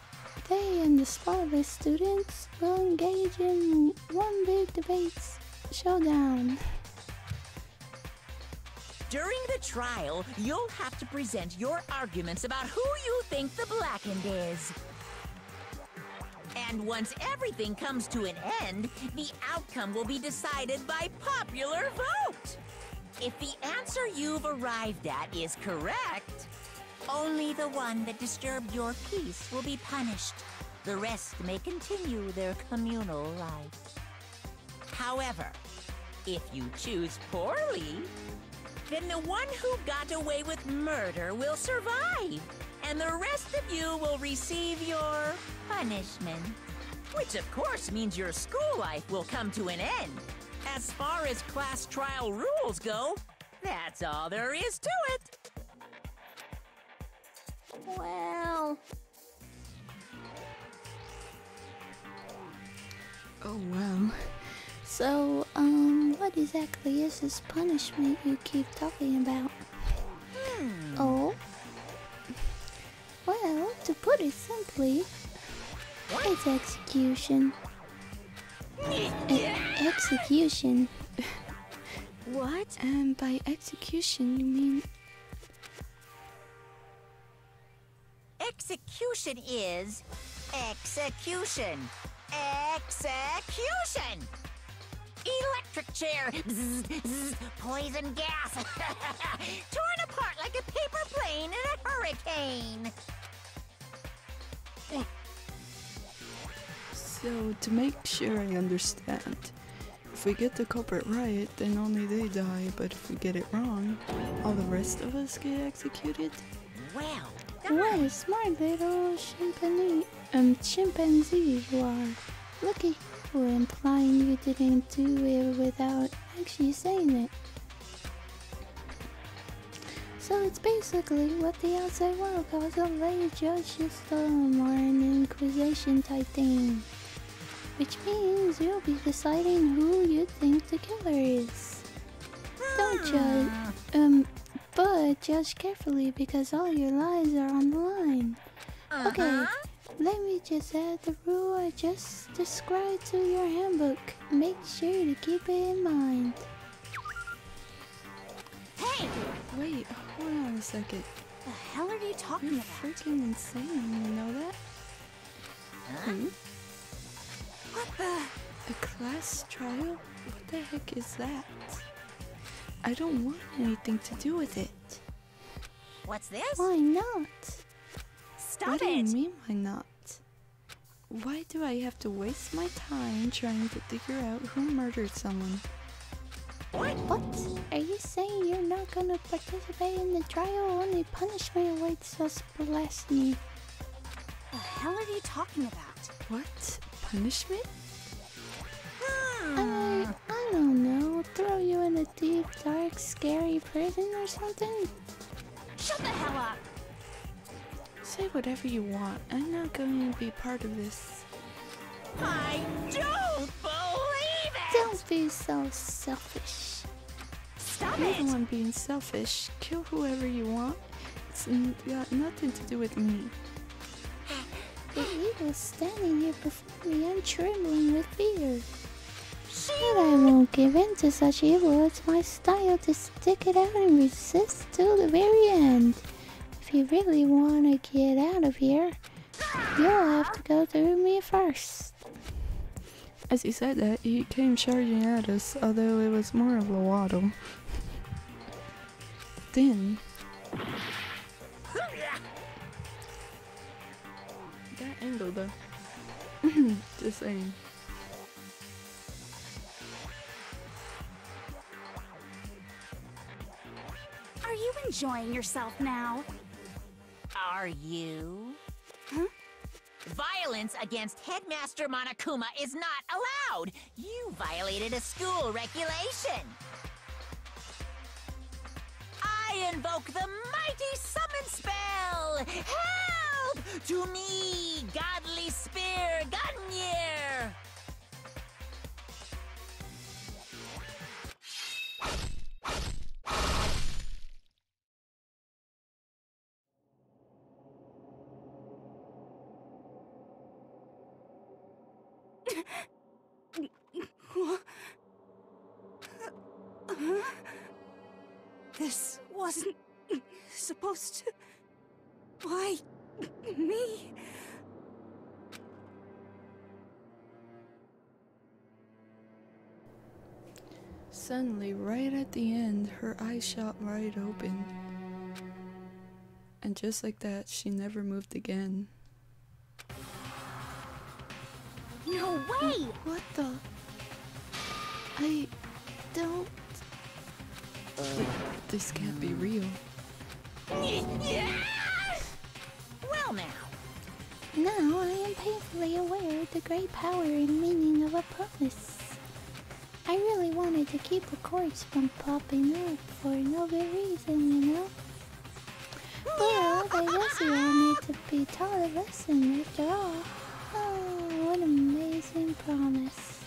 they and the spotless students will engage in one big debate showdown. during the trial, you'll have to present your arguments about who you think the Blackened is. And once everything comes to an end, the outcome will be decided by popular vote. If the answer you've arrived at is correct, only the one that disturbed your peace will be punished. The rest may continue their communal life. However, if you choose poorly, then the one who got away with murder will survive, and the rest of you will receive your punishment. Which of course means your school life will come to an end. As far as class trial rules go, that's all there is to it. Well, Oh wow. so, what exactly is this punishment you keep talking about? Oh? Well, to put it simply, it's execution. Execution. What? And by execution you mean... Execution is execution. Execution! Electric chair. Zzz, zzz, poison gas. Torn apart like a paper plane in a hurricane. So, to make sure I understand, if we get the culprit right, then only they die, but if we get it wrong, all the rest of us get executed? Well, What a smart little chimpanzee you are. Look at you implying you didn't do it without actually saying it. So it's basically what the outside world calls a lay judge system or an inquisition type thing. Which means you'll be deciding who you think the killer is. But judge carefully because all your lives are on the line. Okay, let me just add the rule I just described to your handbook. Make sure to keep it in mind. Hey! Wait, hold on a second. The hell are you talking You're about? freaking insane, you know that? Hmm? What the? A class trial? What the heck is that? I don't want anything to do with it. What's this? Why not? Stop What it! do you mean why not? Why do I have to waste my time trying to figure out who murdered someone? What? Are you saying you're not gonna participate in the trial? Only punishment awaits us blasphemy. The hell are you talking about? What? Punishment? I don't know. Throw you in a deep, dark, scary prison or something? Shut the hell up! Say whatever you want. I'm not going to be part of this. I don't believe it! Don't be so selfish. Stop You're it! the one being selfish. Kill whoever you want. It's got nothing to do with me. The evil's standing here before me. I'm trembling with fear. But I won't give in to such evil. It's my style to stick it out and resist till the very end. If you really want to get out of here, you'll have to go through me first. As he said that, he came charging at us, although it was more of a waddle. Then... that angle though. Just saying. Are you enjoying yourself now? Are you? Huh? Violence against Headmaster Monokuma is not allowed! You violated a school regulation! I invoke the mighty summon spell! Help! To me, godly spear Gungnir! This wasn't supposed to... Why me? Suddenly, right at the end, her eyes shot wide open. And just like that, she never moved again. No way! What the? I don't... This can't be real. Well now. Now I am painfully aware of the great power and meaning of a promise. I really wanted to keep the cords from popping up for no good reason, you know? But I guess we all need to be taught a lesson after all. Oh, what an amazing promise.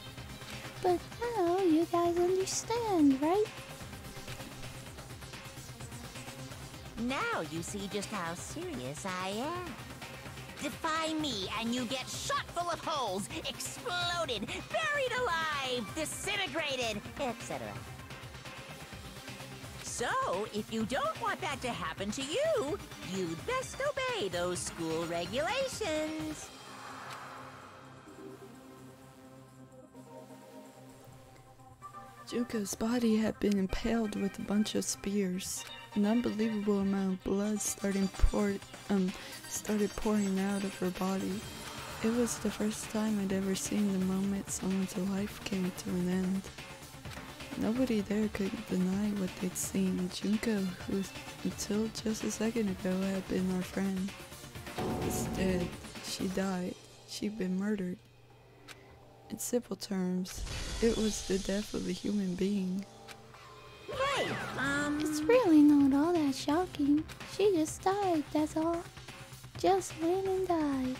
But now you guys understand, right? Now you see just how serious I am. Defy me and you get shot full of holes, exploded, buried alive, disintegrated, etc. So, if you don't want that to happen to you, you'd best obey those school regulations. Junko's body had been impaled with a bunch of spears. An unbelievable amount of blood started pouring out of her body. It was the first time I'd ever seen the moment someone's life came to an end. Nobody there could deny what they'd seen. Junko, who until just a second ago had been our friend, is dead. She died. She'd been murdered. In simple terms, it was the death of a human being. Hey, It's really not all that shocking. She just died, that's all. Just went and died.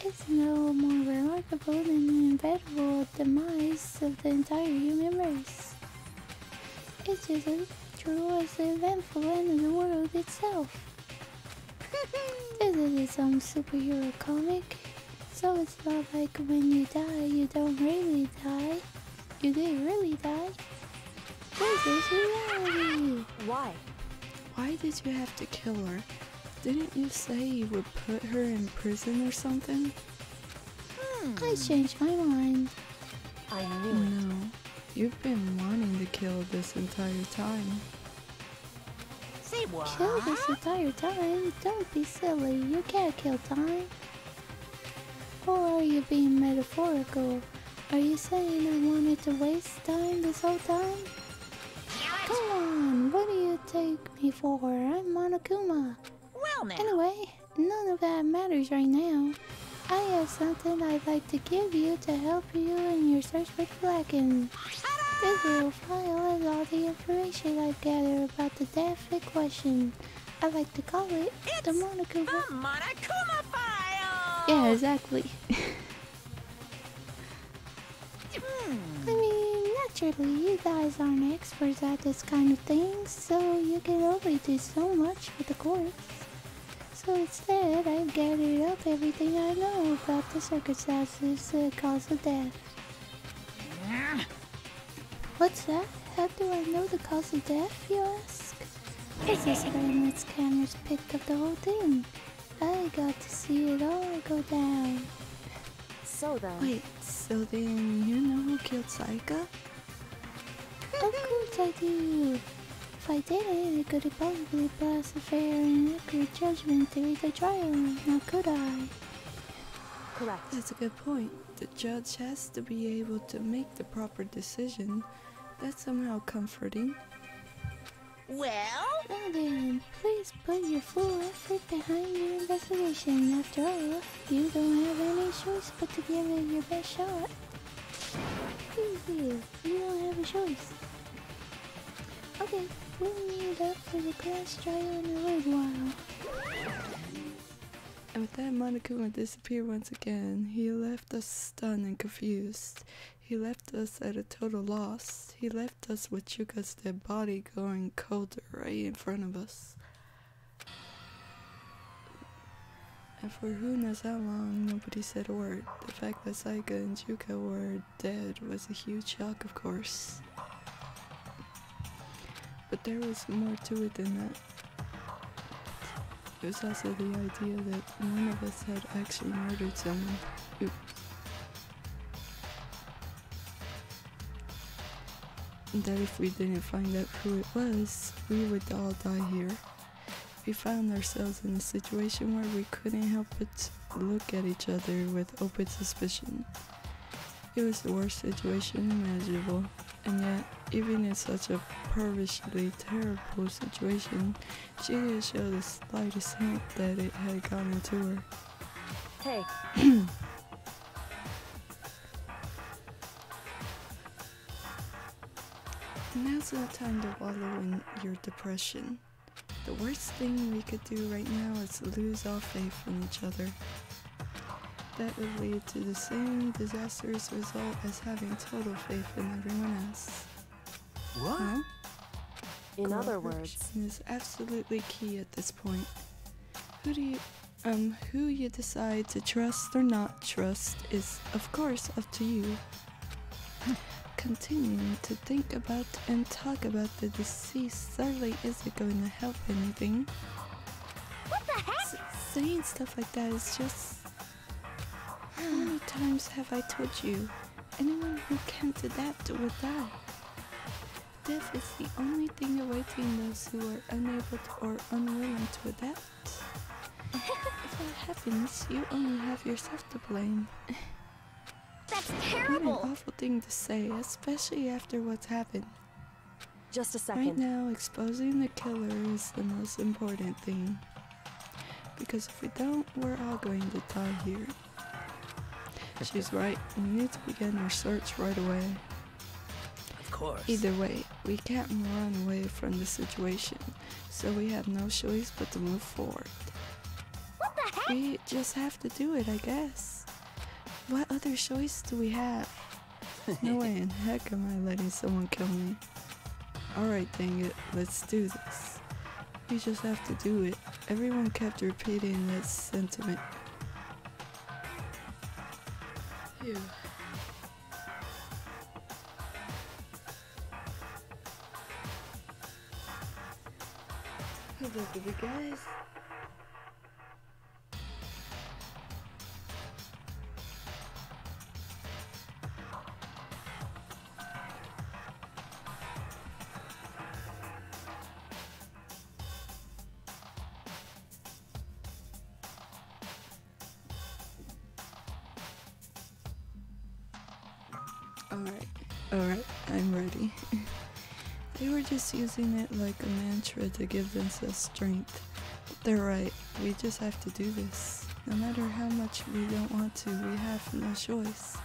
It's no more remarkable than the inevitable demise of the entire human race. It's just a natural as the eventful end of the world itself. This isn't some superhero comic, so it's not like when you die, you don't really die. You didn't really die. This is reality. Why? Why did you have to kill her? Didn't you say you would put her in prison or something? I changed my mind. I knew it. No, you've been wanting to kill this entire time. Say what? Kill this entire time? Don't be silly. You can't kill time. Or are you being metaphorical? Are you saying I wanted to waste time this whole time? Come on, what do you take me for? I'm Monokuma. Well now. Anyway, none of that matters right now. I have something I'd like to give you to help you in your search for Kraken. This little file has all the information I've gathered about the death in question. I like to call it the Monokuma. The Monokuma file! Yeah, exactly. I mean, naturally, you guys aren't experts at this kind of thing, so you can only do so much with the corpse. So instead, I've gathered up everything I know about the circumstances that caused the death. What's that? How do I know the cause of death, you ask? This Skylight's cameras picked up the whole thing. I got to see it all go down. So then... Wait, so then you know who killed Saika? Of course I do. If I didn't, I could have possibly passed a fair and accurate judgment during the trial, now could I? Correct. That's a good point. The judge has to be able to make the proper decision. That's somehow comforting. Well? Well then, please put your full effort behind your investigation. After all, you don't have any choice but to give it your best shot. Easy, you don't have a choice. Okay, we'll meet up for the class trial in a little while. And with that, Monokuma disappeared once again. He left us stunned and confused. He left us at a total loss. He left us with Chuka's dead body going colder right in front of us. And for who knows how long, nobody said a word. The fact that Saika and Chuka were dead was a huge shock, of course. But there was more to it than that. It was also the idea that none of us had actually murdered someone. Oops. And that if we didn't find out who it was, we would all die here. We found ourselves in a situation where we couldn't help but look at each other with open suspicion. It was the worst situation imaginable, and yet, even in such a pervishly terrible situation, she didn't show the slightest hint that it had gotten to her. Hey. Now's not time to wallow in your depression. The worst thing we could do right now is lose all faith in each other. That would lead to the same disastrous result as having total faith in everyone else. What? Huh? In other words, cooperation is absolutely key at this point. Who you decide to trust or not trust is, of course, up to you. Continuing to think about and talk about the deceased certainly isn't going to help anything. What the heck? Saying stuff like that is just... How many times have I told you? Anyone who can't adapt will die. Death is the only thing awaiting those who are unable or unwilling to adapt. If that happens, you only have yourself to blame. That's What terrible! an awful thing to say, especially after what's happened. just a second. Right now, exposing the killer is the most important thing. Because if we don't, we're all going to die here. She's right, we need to begin our search right away. Of course. Either way, we can't run away from the situation, so we have no choice but to move forward. What the heck? We just have to do it, I guess. What other choice do we have? No way in heck am I letting someone kill me. Alright, dang it, let's do this. We just have to do it. Everyone kept repeating that sentiment. Phew. Look at the guys. Alright, I'm ready. They were just using it like a mantra to give themselves strength. They're right, we just have to do this. No matter how much we don't want to, we have no choice.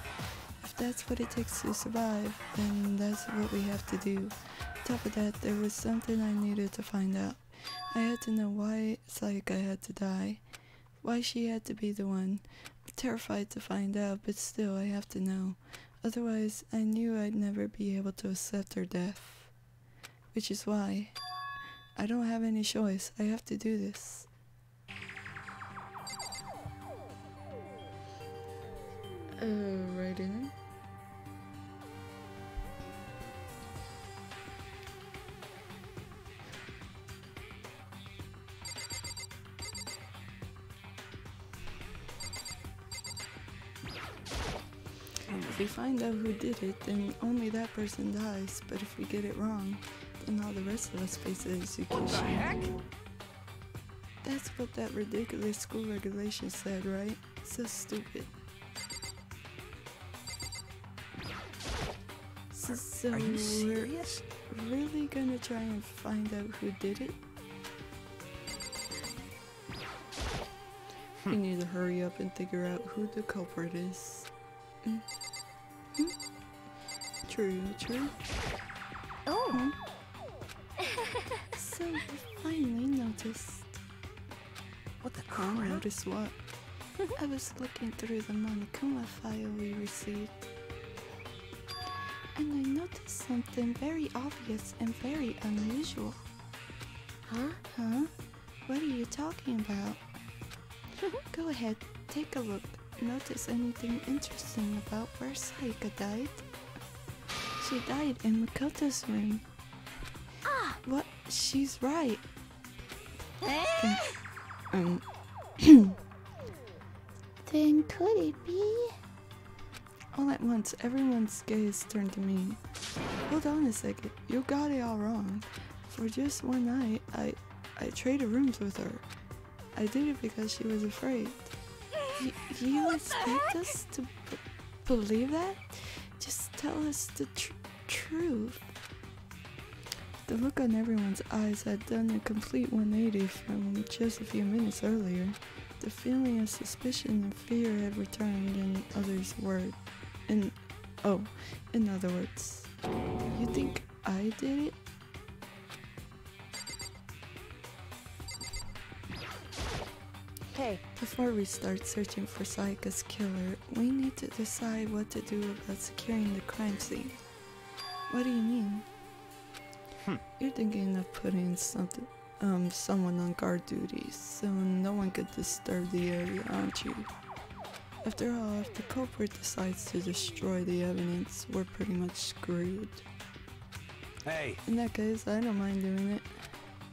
If that's what it takes to survive, then that's what we have to do. On top of that, there was something I needed to find out. I had to know why Sayaka had to die. Why she had to be the one. I'm terrified to find out, but still I have to know. Otherwise, I knew I'd never be able to accept her death. Which is why I don't have any choice. I have to do this. Right in. If we find out who did it, then only that person dies. But if we get it wrong, then all the rest of us face the execution. What the heck? That's what that ridiculous school regulation said, right? So stupid. So Are you serious? we're really gonna try and find out who did it? We need to hurry up and figure out who the culprit is. True. Oh. So you finally noticed. What the I crap? noticed what? I was looking through the Monokuma file we received. And I noticed something very obvious and very unusual. Huh? What are you talking about? Go ahead, take a look. Notice anything interesting about where Sayaka died? She died in Makoto's room. What? She's right. Then could it be? All at once, everyone's gaze turned to me. Hold on a second, you got it all wrong. For just one night, I traded rooms with her. I did it because she was afraid. You expect us to believe that? Just tell us the truth. The look on everyone's eyes had done a complete 180 from just a few minutes earlier. The feeling of suspicion and fear had returned in others' words. In other words, you think I did it? Hey, Before we start searching for Sayaka's killer, we need to decide what to do about securing the crime scene. What do you mean? You're thinking of putting someone on guard duty, so no one could disturb the area, aren't you? After all, if the culprit decides to destroy the evidence, we're pretty much screwed. Hey, In that case, I don't mind doing it.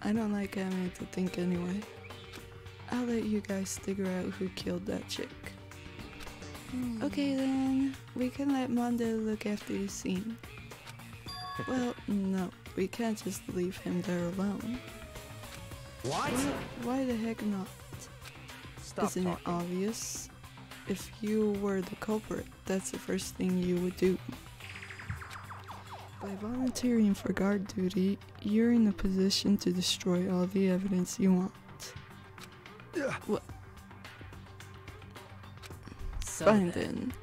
I don't like having to think anyway. I'll let you guys figure out who killed that chick. Okay then, we can let Mondo look after the scene. Well, no, we can't just leave him there alone. what? Well, why the heck not? Stop Isn't it talking. obvious? If you were the culprit, that's the first thing you would do. By volunteering for guard duty, you're in a position to destroy all the evidence you want. What? So Fine then.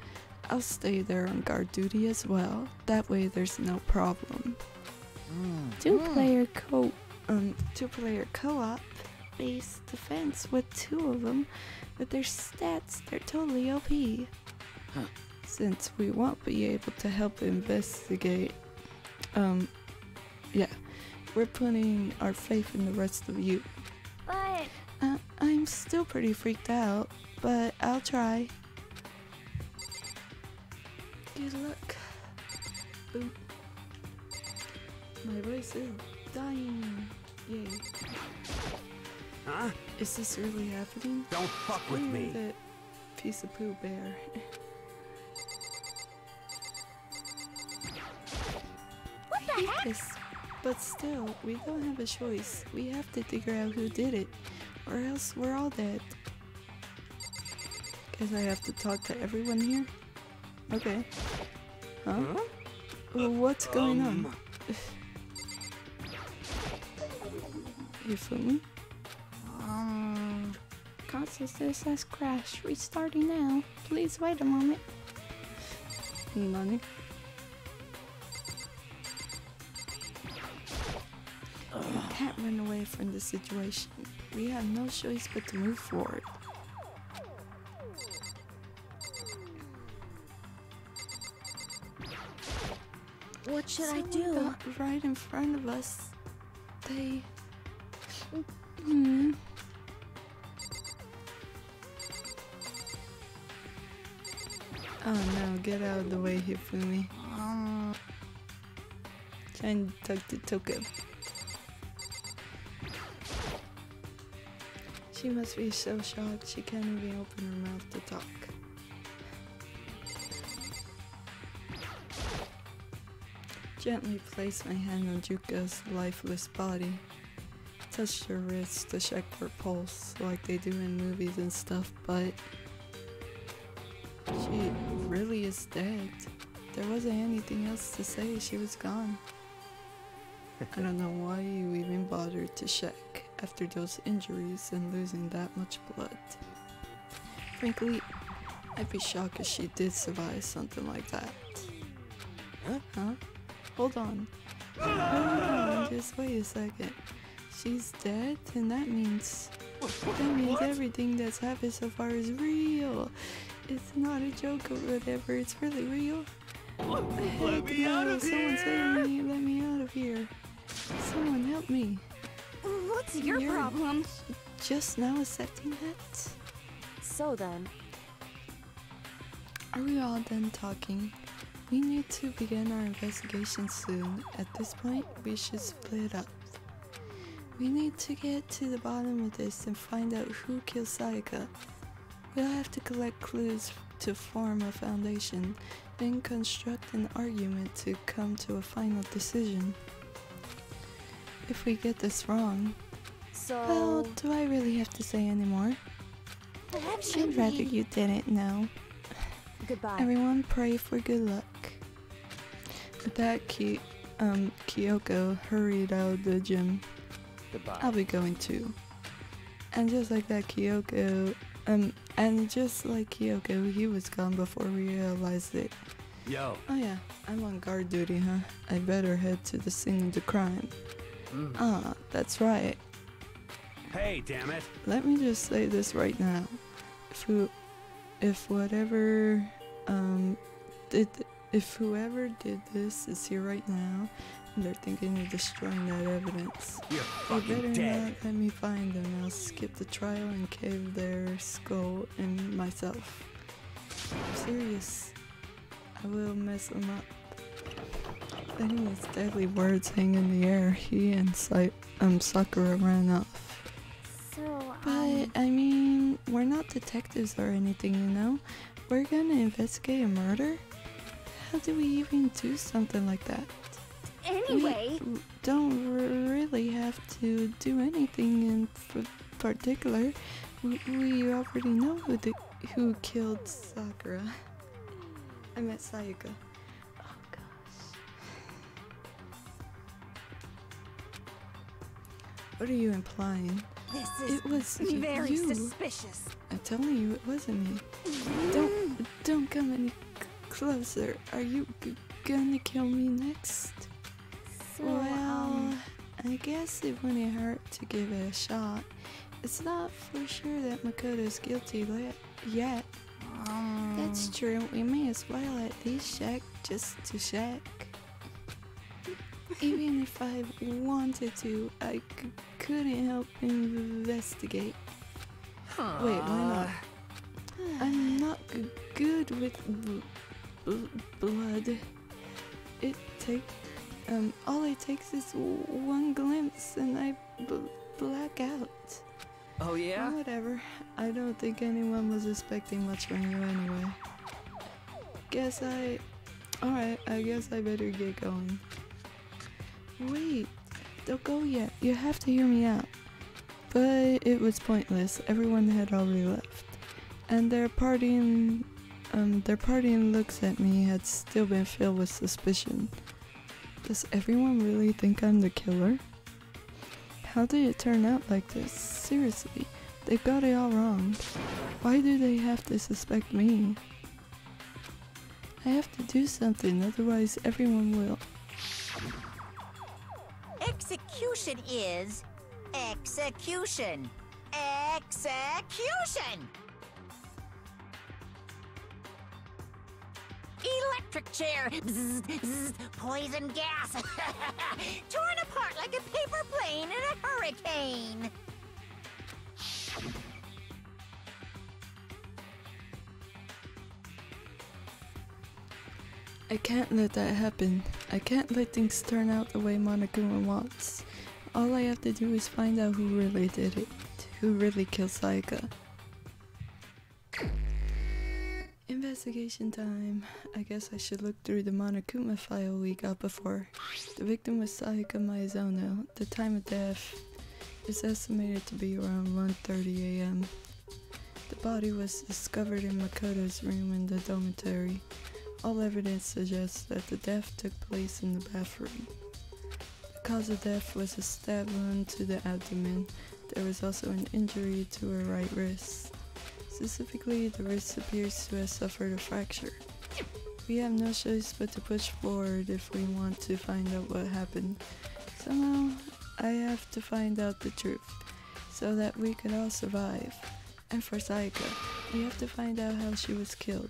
I'll stay there on guard duty as well. That way there's no problem. Two-player co-op base defense with two of them, but their stats, they're totally OP. Since we won't be able to help investigate, we're putting our faith in the rest of you. But I'm still pretty freaked out, but I'll try. Good luck. Boom. My voice is dying. Yay. Huh? Is this really happening? Don't fuck with Where me. that piece of poo bear? what the heck? Yes, but still, we don't have a choice. We have to figure out who did it, or else we're all dead. Guess I have to talk to everyone here? Okay. Huh? Well, what's going on? You feel me? Consciousness has crashed. Restarting now. Please wait a moment. Money? We can't run away from the situation. We have no choice but to move forward. What should I Someone do? got right in front of us. They... Oh no, get out of the way, Hifumi. Trying to talk to Toko. She must be so shocked she can't even open her mouth to talk. Gently place my hand on Juka's lifeless body. Touched her wrist to check her pulse like they do in movies and stuff, but she really is dead. There wasn't anything else to say, she was gone. I don't know why you even bothered to check after those injuries and losing that much blood. Frankly, I'd be shocked if she did survive something like that. Huh? Hold on. Hold on, just wait a second. She's dead, and that means everything that's happened so far is real. It's not a joke or whatever, it's really real. Let me out of Someone here! save me, let me out of here. Someone help me. What's your You're problem? Just now accepting that? So then, Are we all done talking? We need to begin our investigation soon. At this point, we should split up. We need to get to the bottom of this and find out who killed Sayaka. We'll have to collect clues to form a foundation, then construct an argument to come to a final decision. If we get this wrong, well, do I really have to say anymore? Perhaps I'd rather you didn't know. goodbye. Everyone pray for good luck. With that, Kyoko hurried out of the gym. Goodbye. I'll be going too. And just like that, Kyoko, he was gone before we realized it. Yo. Oh yeah, I'm on guard duty, huh? I better head to the scene of the crime. Ah, that's right. Hey, damn it. Let me just say this right now. If whoever did this is here right now, and they're thinking of destroying that evidence, You're they fucking better dead. not let me find them. I'll skip the trial and cave their skull and myself. I'm serious. I will mess them up. Letting his deadly words hang in the air, he and Sakura ran off. But, I mean, we're not detectives or anything, you know? We're gonna investigate a murder? How do we even do something like that? Anyway, We don't really have to do anything in particular. We already know who killed Sakura. I meant Sayaka. Oh gosh. What are you implying? this It was very you. suspicious. I'm telling you, it wasn't me. Don't come any closer. Are you gonna kill me next? Well, I guess it wouldn't hurt to give it a shot. It's not for sure that Makoto's guilty yet. That's true. We may as well at least check just to check. Even if I wanted to, I couldn't help investigate. Wait, why not? I'm not good with blood. All it takes is one glimpse and I black out. Oh yeah? Whatever. I don't think anyone was expecting much from you anyway. Alright, I guess I better get going. Wait, don't go yet. You have to hear me out. But it was pointless. Everyone had already left. And their partying looks at me had still been filled with suspicion. Does everyone really think I'm the killer? How did it turn out like this? Seriously, they got it all wrong. Why do they have to suspect me? I have to do something, otherwise everyone will. Execution is execution. Execution! Electric chair. Bzz, bzz, poison gas. Torn apart like a paper plane in a hurricane. I can't let that happen. I can't let things turn out the way Monokuma wants. All I have to do is find out who really did it. Who really killed Sayaka. Investigation time. I guess I should look through the Monokuma file we got before. The victim was Sayaka Maizono. The time of death is estimated to be around 1:30 a.m. The body was discovered in Makoto's room in the dormitory. All evidence suggests that the death took place in the bathroom. The cause of death was a stab wound to the abdomen. There was also an injury to her right wrist. Specifically, the wrist appears to have suffered a fracture. We have no choice but to push forward if we want to find out what happened. Somehow, I have to find out the truth, so that we could all survive. And for Sayaka, we have to find out how she was killed.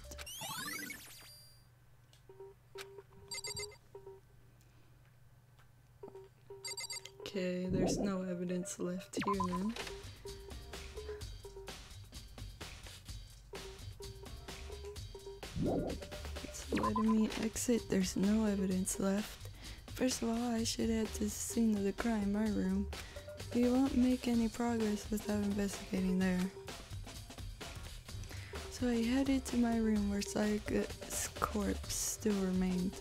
Okay, there's no evidence left here then. It's letting me exit. There's no evidence left. First of all, I should head to the scene of the crime, my room. We won't make any progress without investigating there. So I headed to my room where Sayaka's corpse still remained.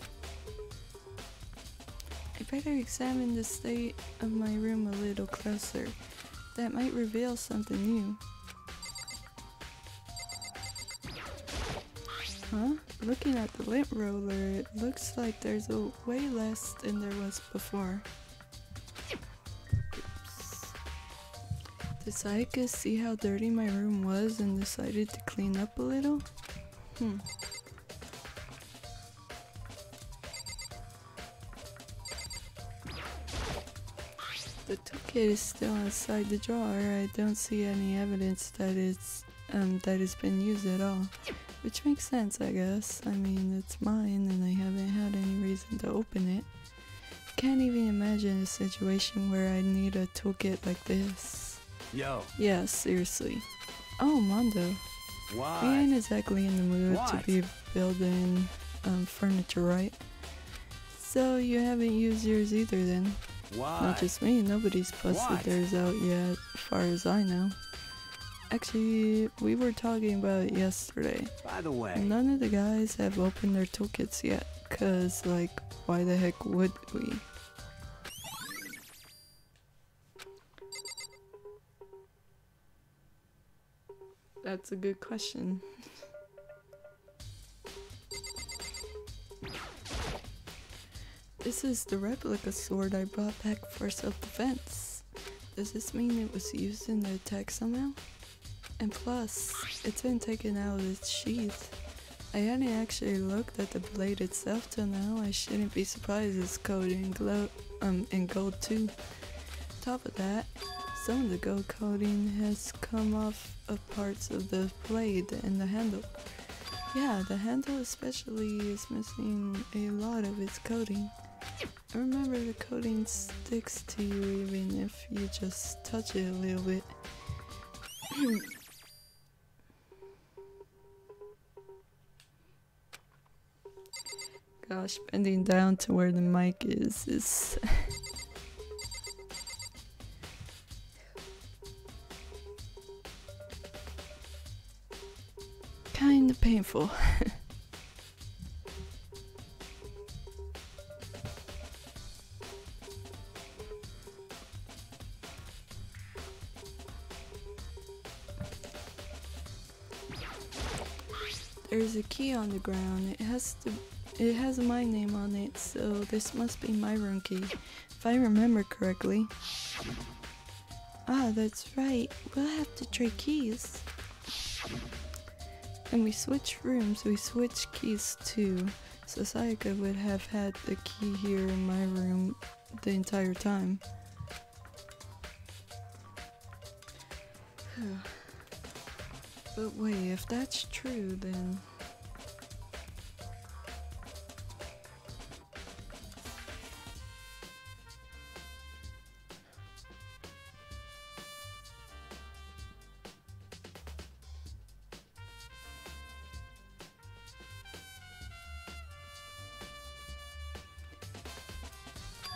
I better examine the state of my room a little closer. That might reveal something new. Huh? Looking at the lint roller, it looks like there's a way less than there was before. Oops. Did Sayaka see how dirty my room was and decided to clean up a little? The toolkit is still inside the drawer. I don't see any evidence that it's been used at all. Which makes sense, I guess. I mean, it's mine and I haven't had any reason to open it. Can't even imagine a situation where I need a toolkit like this. Yo. Yeah, seriously. Oh, Mondo. What? We ain't exactly in the mood What? to be building furniture, right? So you haven't used yours either then? What? Not just me, nobody's busted What? theirs out yet, as far as I know. Actually, we were talking about it yesterday. By the way. None of the guys have opened their toolkits yet, cause like, why the heck would we? That's a good question. This is the replica sword I brought back for self-defense. Does this mean it was used in the attack somehow? And plus, it's been taken out of its sheath. I hadn't actually looked at the blade itself till now. I shouldn't be surprised it's coated in gold too. Top of that, some of the gold coating has come off of parts of the blade and the handle. Yeah, the handle especially is missing a lot of its coating. Remember, the coating sticks to you even if you just touch it a little bit. Gosh, bending down to where the mic is kind of painful. There's a key on the ground. It has my name on it, so this must be my room key, if I remember correctly. Ah, that's right. We'll have to trade keys. And we switch rooms, we switch keys too. So Sayaka would have had the key here in my room the entire time. But wait, if that's true, then...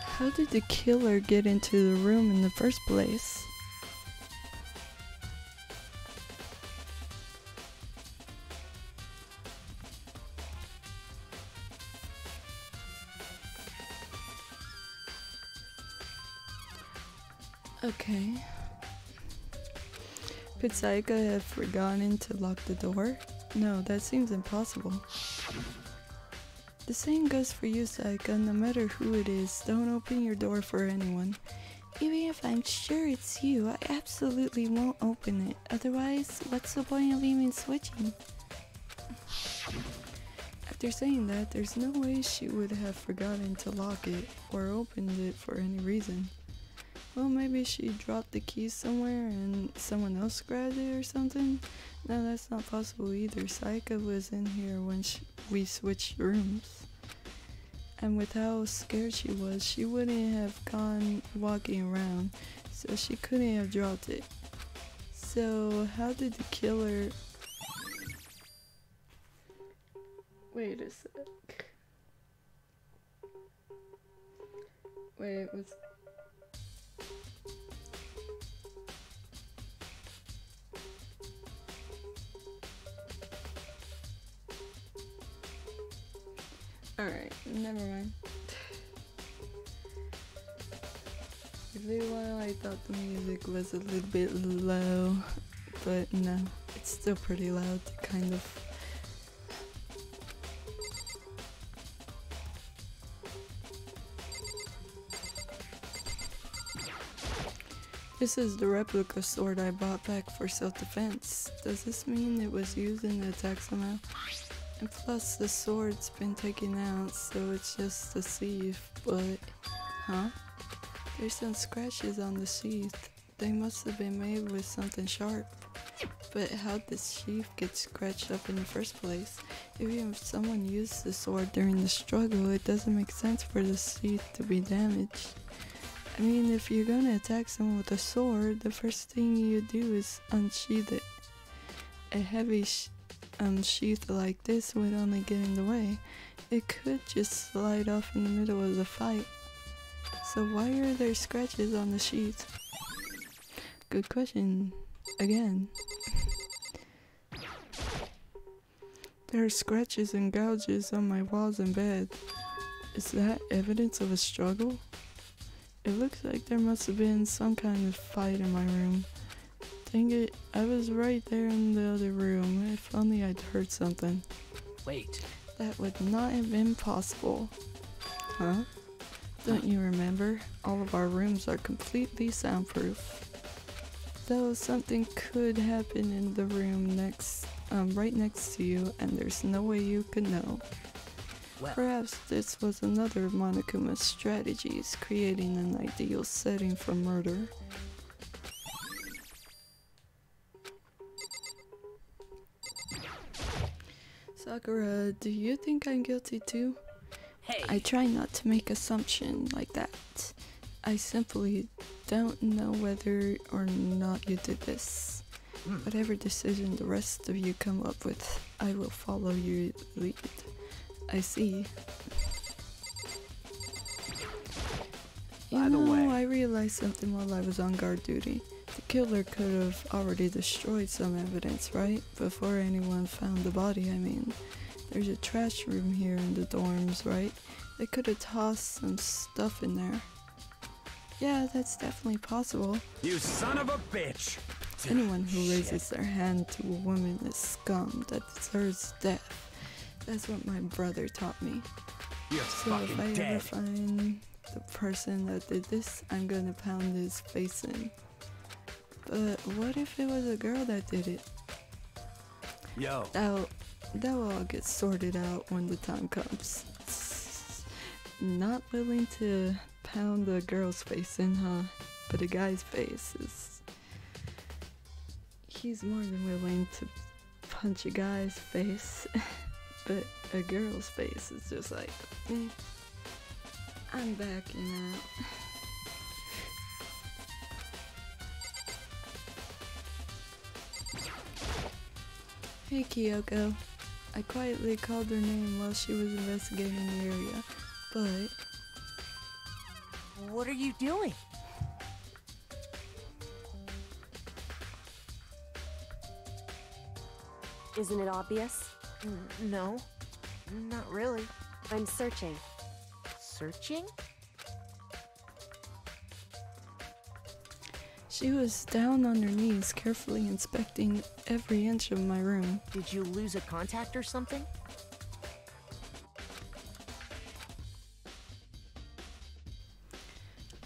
How did the killer get into the room in the first place? Okay. Could Sayaka have forgotten to lock the door? No, that seems impossible. The same goes for you, Sayaka. No matter who it is, don't open your door for anyone. Even if I'm sure it's you, I absolutely won't open it. Otherwise, what's the point of even switching? After saying that, there's no way she would have forgotten to lock it or opened it for any reason. Well, maybe she dropped the keys somewhere and someone else grabbed it or something? No, that's not possible either. Sayaka was in here when we switched rooms. And with how scared she was, she wouldn't have gone walking around, so she couldn't have dropped it. So, how did the killer... Wait a sec. Wait, what's... Alright, never mind. For a little while I thought the music was a little bit low, but no, it's still pretty loud, kind of. This is the replica sword I bought back for self-defense. Does this mean it was used in the attack somehow? And plus the sword's been taken out, so it's just a sheath, but... Huh? There's some scratches on the sheath. They must have been made with something sharp. But how'd this sheath get scratched up in the first place? Even if someone used the sword during the struggle, it doesn't make sense for the sheath to be damaged. I mean, if you're gonna attack someone with a sword, the first thing you do is unsheath it. A heavy sheath like this would only get in the way. It could just slide off in the middle of the fight. So why are there scratches on the sheath? Good question. Again. There are scratches and gouges on my walls and bed. Is that evidence of a struggle? It looks like there must have been some kind of fight in my room. Dang it, I was right there in the other room. If only I'd heard something. Wait. That would not have been possible. Huh? Don't you remember? All of our rooms are completely soundproof. Though something could happen in the room right next to you, and there's no way you could know. Well. Perhaps this was another of Monokuma's strategies, creating an ideal setting for murder. Sakura, do you think I'm guilty too? Hey! I try not to make assumptions like that. I simply don't know whether or not you did this. Whatever decision the rest of you come up with, I will follow your lead. I see. By the way, I realized something while I was on guard duty. The killer could have already destroyed some evidence, right? Before anyone found the body, I mean. There's a trash room here in the dorms, right? They could have tossed some stuff in there. Yeah, that's definitely possible. you son of a bitch! Anyone who raises their hand to a woman is scum that deserves death. That's what my brother taught me. You're So if I fucking ever dead. find the person that did this, I'm gonna pound his face in. But what if it was a girl that did it? Yo, That will all get sorted out when the time comes. Not willing to pound a girl's face in, huh? But a guy's face is... He's more than willing to punch a guy's face. But a girl's face is just like, I'm backing out. Hey Kyoko. I quietly called her name while she was investigating the area, but... What are you doing? Isn't it obvious? No, not really. I'm searching. Searching? She was down on her knees, carefully inspecting every inch of my room. Did you lose a contact or something?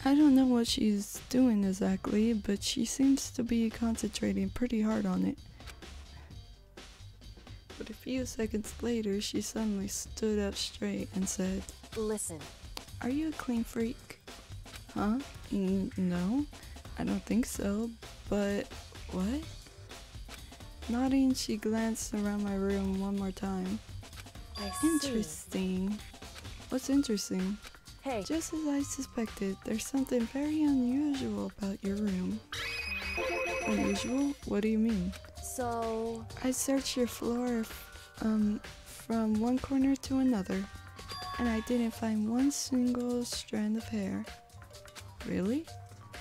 I don't know what she's doing exactly, but she seems to be concentrating pretty hard on it. But a few seconds later, she suddenly stood up straight and said, Listen. Are you a clean freak? Huh? No, I don't think so, but what? Nodding, she glanced around my room one more time. I see. Interesting. What's interesting? Hey. Just as I suspected, there's something very unusual about your room. Unusual? What do you mean? So... I searched your floor, from one corner to another, and I didn't find one single strand of hair. Really?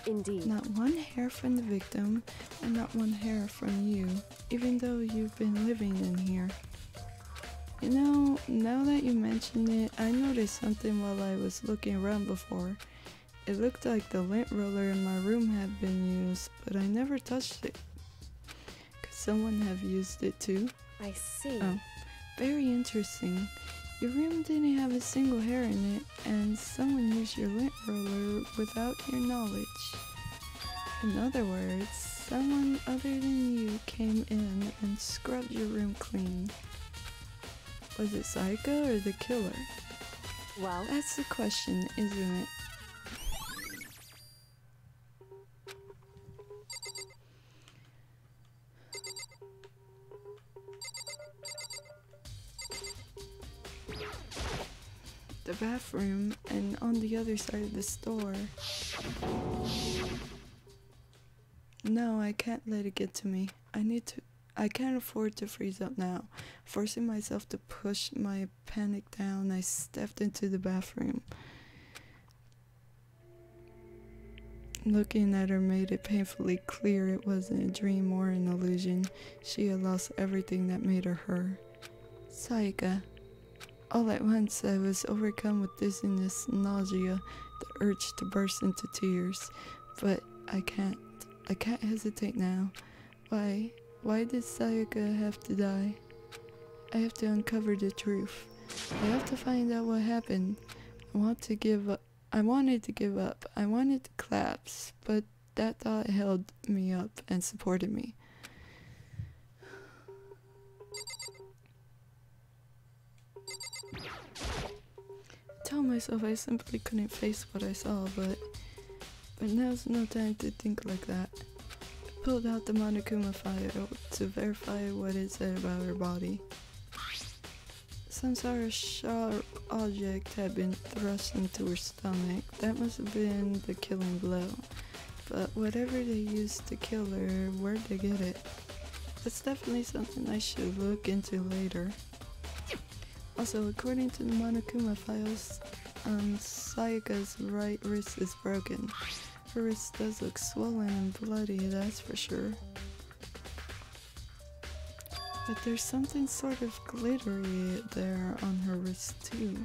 Indeed. Not one hair from the victim, and not one hair from you, even though you've been living in here. You know, now that you mention it, I noticed something while I was looking around before. It looked like the lint roller in my room had been used, but I never touched it. Could someone have used it too? I see. Oh, very interesting. Your room didn't have a single hair in it, and someone used your lint roller without your knowledge. In other words, someone other than you came in and scrubbed your room clean. Was it Saika or the killer? Well, That's the question, isn't it? The bathroom, and on the other side of the store. No, I can't let it get to me. I can't afford to freeze up now. Forcing myself to push my panic down, I stepped into the bathroom. Looking at her made it painfully clear it wasn't a dream or an illusion. She had lost everything that made her her. Saika. All at once, I was overcome with dizziness, nausea, the urge to burst into tears. But I can't hesitate now. Why did Sayaka have to die? I have to uncover the truth. I have to find out what happened. I wanted to give up. I wanted to collapse, but that thought held me up and supported me. I told myself I simply couldn't face what I saw, but now's no time to think like that. I pulled out the Monokuma file to verify what it said about her body. Some sort of sharp object had been thrust into her stomach. That must have been the killing blow. But whatever they used to kill her, where'd they get it? That's definitely something I should look into later. Also, according to the Monokuma files, Sayaka's right wrist is broken. Her wrist does look swollen and bloody, that's for sure. But there's something sort of glittery there on her wrist too.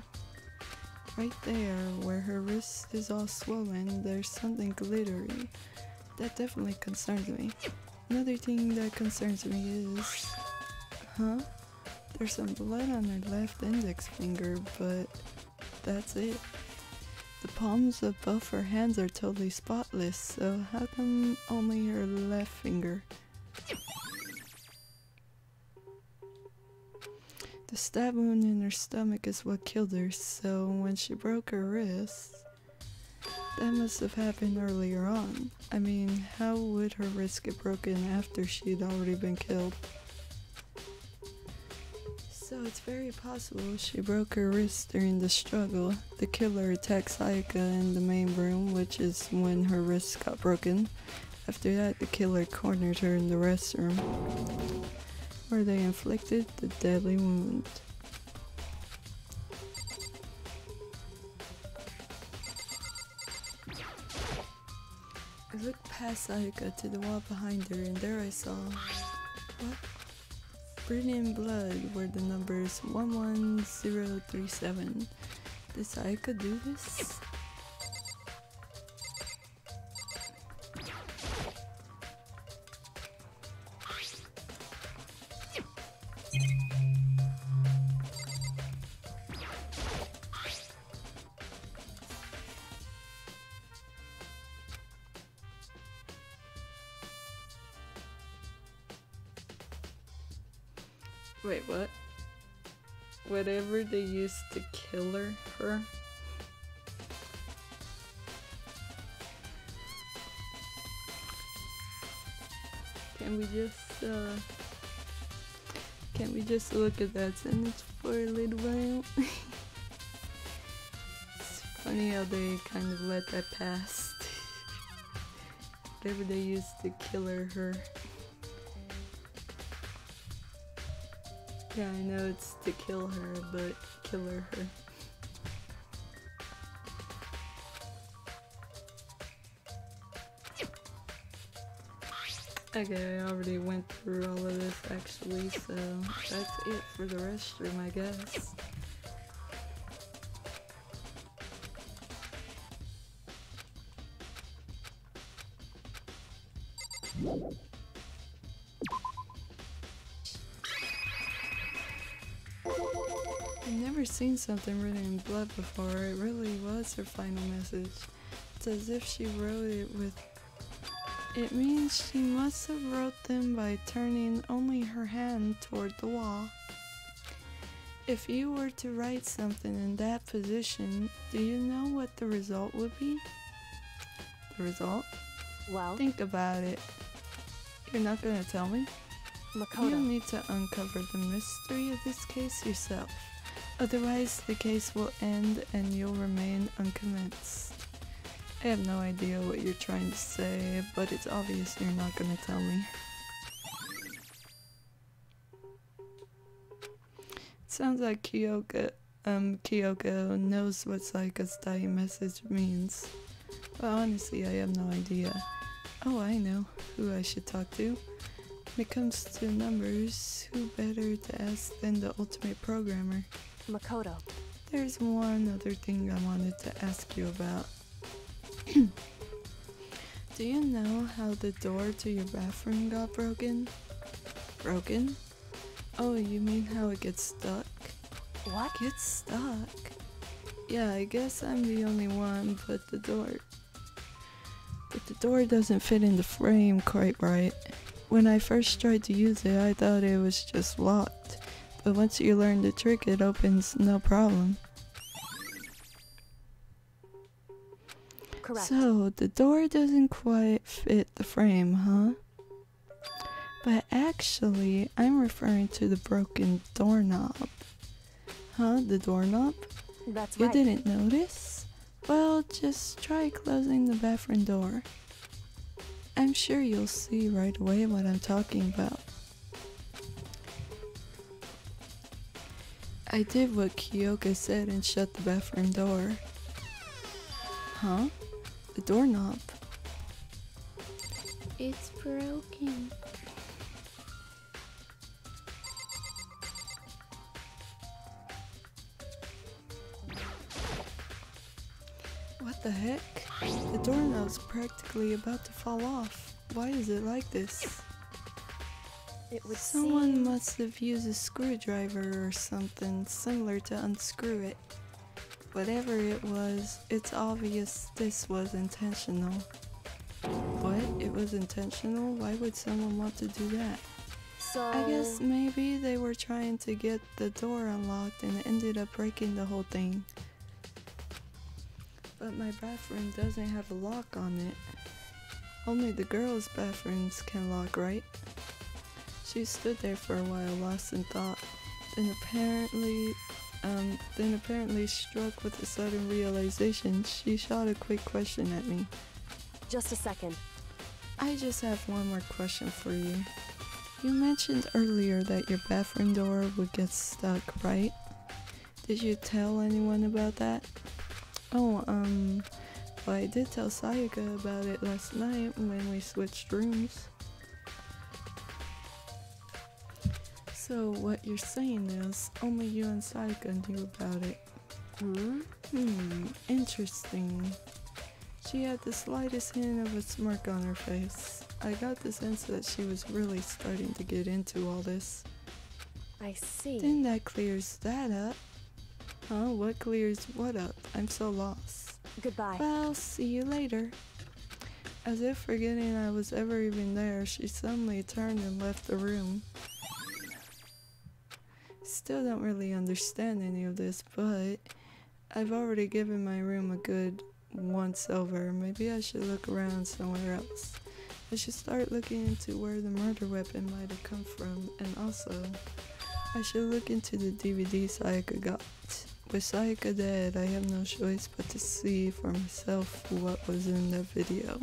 Right there, where her wrist is all swollen, there's something glittery. That definitely concerns me. Another thing that concerns me is... Huh? There's some blood on her left index finger, but that's it. The palms of both her hands are totally spotless, so how come only her left finger? The stab wound in her stomach is what killed her, so when she broke her wrist, that must have happened earlier on. I mean, how would her wrist get broken after she'd already been killed? So it's very possible she broke her wrist during the struggle. The killer attacked Sayaka in the main room, which is when her wrist got broken. After that, the killer cornered her in the restroom, where they inflicted the deadly wound. I looked past Sayaka to the wall behind her, and there I saw... What? Written in blood were the numbers 11037. Did Sayaka do this? Wait, what? Whatever they used to kill her? Can we just look at that sentence for a little while? It's funny how they kind of let that pass. Whatever they used to kill her. Yeah, I know it's to kill her, but killer her. Okay, I already went through all of this actually, so that's it for the restroom, I guess. I've never seen something written in blood before. It really was her final message. It's as if she wrote it with... It means she must have wrote them by turning only her hand toward the wall. If you were to write something in that position, do you know what the result would be? The result? Well, think about it. You're not gonna tell me? Makoto. You need to uncover the mystery of this case yourself. Otherwise, the case will end and you'll remain uncommenced. I have no idea what you're trying to say, but it's obvious you're not gonna tell me. It sounds like Kyoko knows what Sayaka's dying message means. But honestly, I have no idea. Oh, I know who I should talk to. When it comes to numbers, who better to ask than the ultimate programmer? Makoto. There's one other thing I wanted to ask you about. Do you know how the door to your bathroom got broken? Broken? Oh, you mean how it gets stuck? What? Gets stuck? Yeah, I guess I'm the only one, but the door doesn't fit in the frame quite right. When I first tried to use it, I thought it was just locked. But once you learn the trick, it opens no problem. Correct. So, the door doesn't quite fit the frame, huh? But actually, I'm referring to the broken doorknob. Huh? The doorknob? That's You right. didn't notice? Well, just try closing the bathroom door. I'm sure you'll see right away what I'm talking about. I did what Kyoka said and shut the bathroom door. Huh? The doorknob. It's broken. What the heck? The doorknob's practically about to fall off. Why is it like this? It would Someone seem... must have used a screwdriver or something similar to unscrew it. Whatever it was, it's obvious this was intentional. What? It was intentional? Why would someone want to do that? So... I guess maybe they were trying to get the door unlocked and ended up breaking the whole thing. But my bathroom doesn't have a lock on it. Only the girls' bathrooms can lock, right? She stood there for a while, lost in thought. Then apparently struck with a sudden realization, she shot a quick question at me. Just a second. I just have one more question for you. You mentioned earlier that your bathroom door would get stuck, right? Did you tell anyone about that? Oh, well, I did tell Sayaka about it last night when we switched rooms. So what you're saying is only you and Sayaka knew about it. Interesting. She had the slightest hint of a smirk on her face. I got the sense that she was really starting to get into all this. I see. Then that clears that up. Huh? What clears what up? I'm so lost. Goodbye. Well, see you later. As if forgetting I was ever even there, she suddenly turned and left the room. Still don't really understand any of this, but I've already given my room a good once over. Maybe I should look around somewhere else. I should start looking into where the murder weapon might have come from, and also I should look into the DVD Sayaka got. With Sayaka dead, I have no choice but to see for myself what was in the video.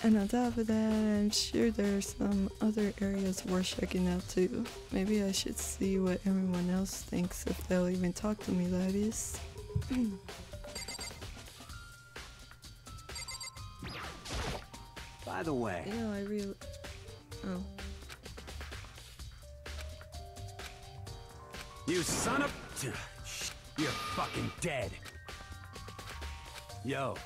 And on top of that, I'm sure there are some other areas worth checking out too. Maybe I should see what everyone else thinks, if they'll even talk to me, that is. By the way... You know, I really... Oh. You son of... You're fucking dead. Yo.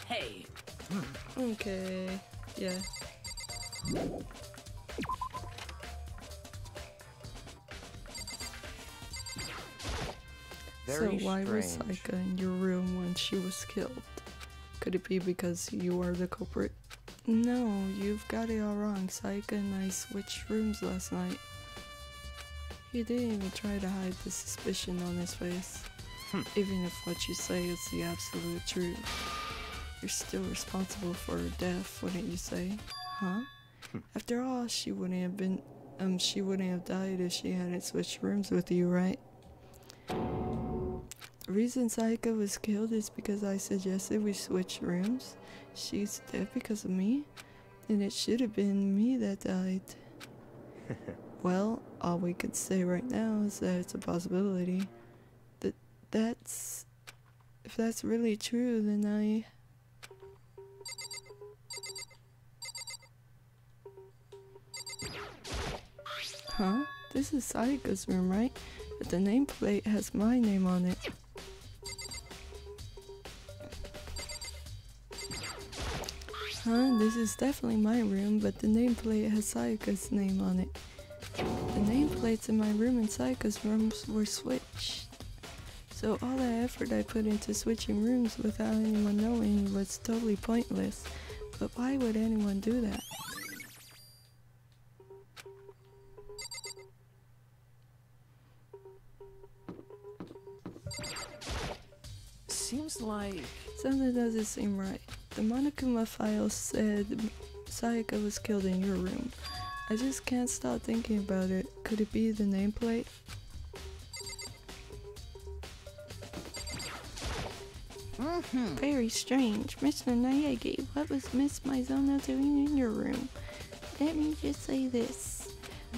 Hey. Okay. Yeah. Very so why was strange. Sayaka in your room when she was killed? Could it be because you are the culprit? No, you've got it all wrong. Sayaka and I switched rooms last night. He didn't even try to hide the suspicion on his face. Even if what you say is the absolute truth. You're still responsible for her death, wouldn't you say? Huh? After all, she wouldn't have died if she hadn't switched rooms with you, right? The reason Sayaka was killed is because I suggested we switch rooms. She's dead because of me, and it should have been me that died. Well, all we could say right now is that it's a possibility. If that's really true, then I... Huh? This is Sayaka's room, right? But the nameplate has my name on it. Huh? This is definitely my room, but the nameplate has Sayaka's name on it. The nameplates in my room and Sayaka's rooms were switched. So all that effort I put into switching rooms without anyone knowing was totally pointless. But why would anyone do that? Seems like... Something doesn't seem right. The Monokuma file said Sayaka was killed in your room. I just can't stop thinking about it. Could it be the nameplate? Very strange. Mr. Naegi, what was Miss Maizono doing in your room? Let me just say this.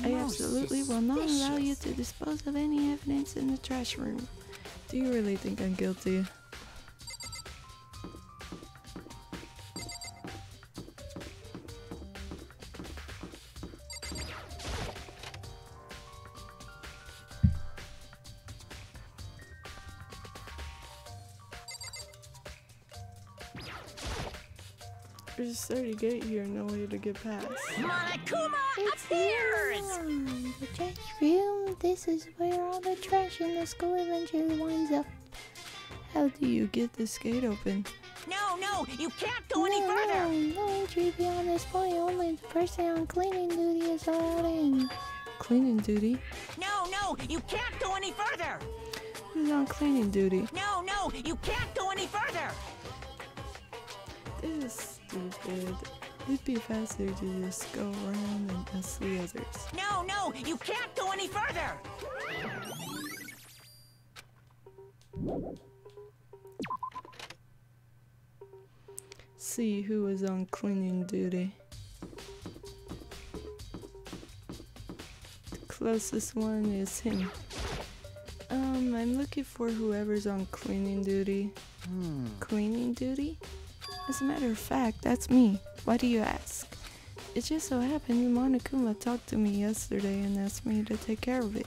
I absolutely will not allow you to dispose of any evidence in the trash room. Do you really think I'm guilty? There's a sturdy gate here, no way to get past. Monokuma It's appears! the trash room. This is where all the trash in the school eventually winds up. How do you get this gate open? No, you can't go any further! No entry beyond this point. Only the person on cleaning duty is allowed in. Cleaning duty? No, you can't go any further! Who's on cleaning duty? No, you can't go any further! This is stupid. It'd be faster to just go around and ask the others. No, you can't go any further! See who is on cleaning duty. The closest one is him. I'm looking for whoever's on cleaning duty. Cleaning duty? As a matter of fact, that's me. Why do you ask? It just so happened Monokuma talked to me yesterday and asked me to take care of it.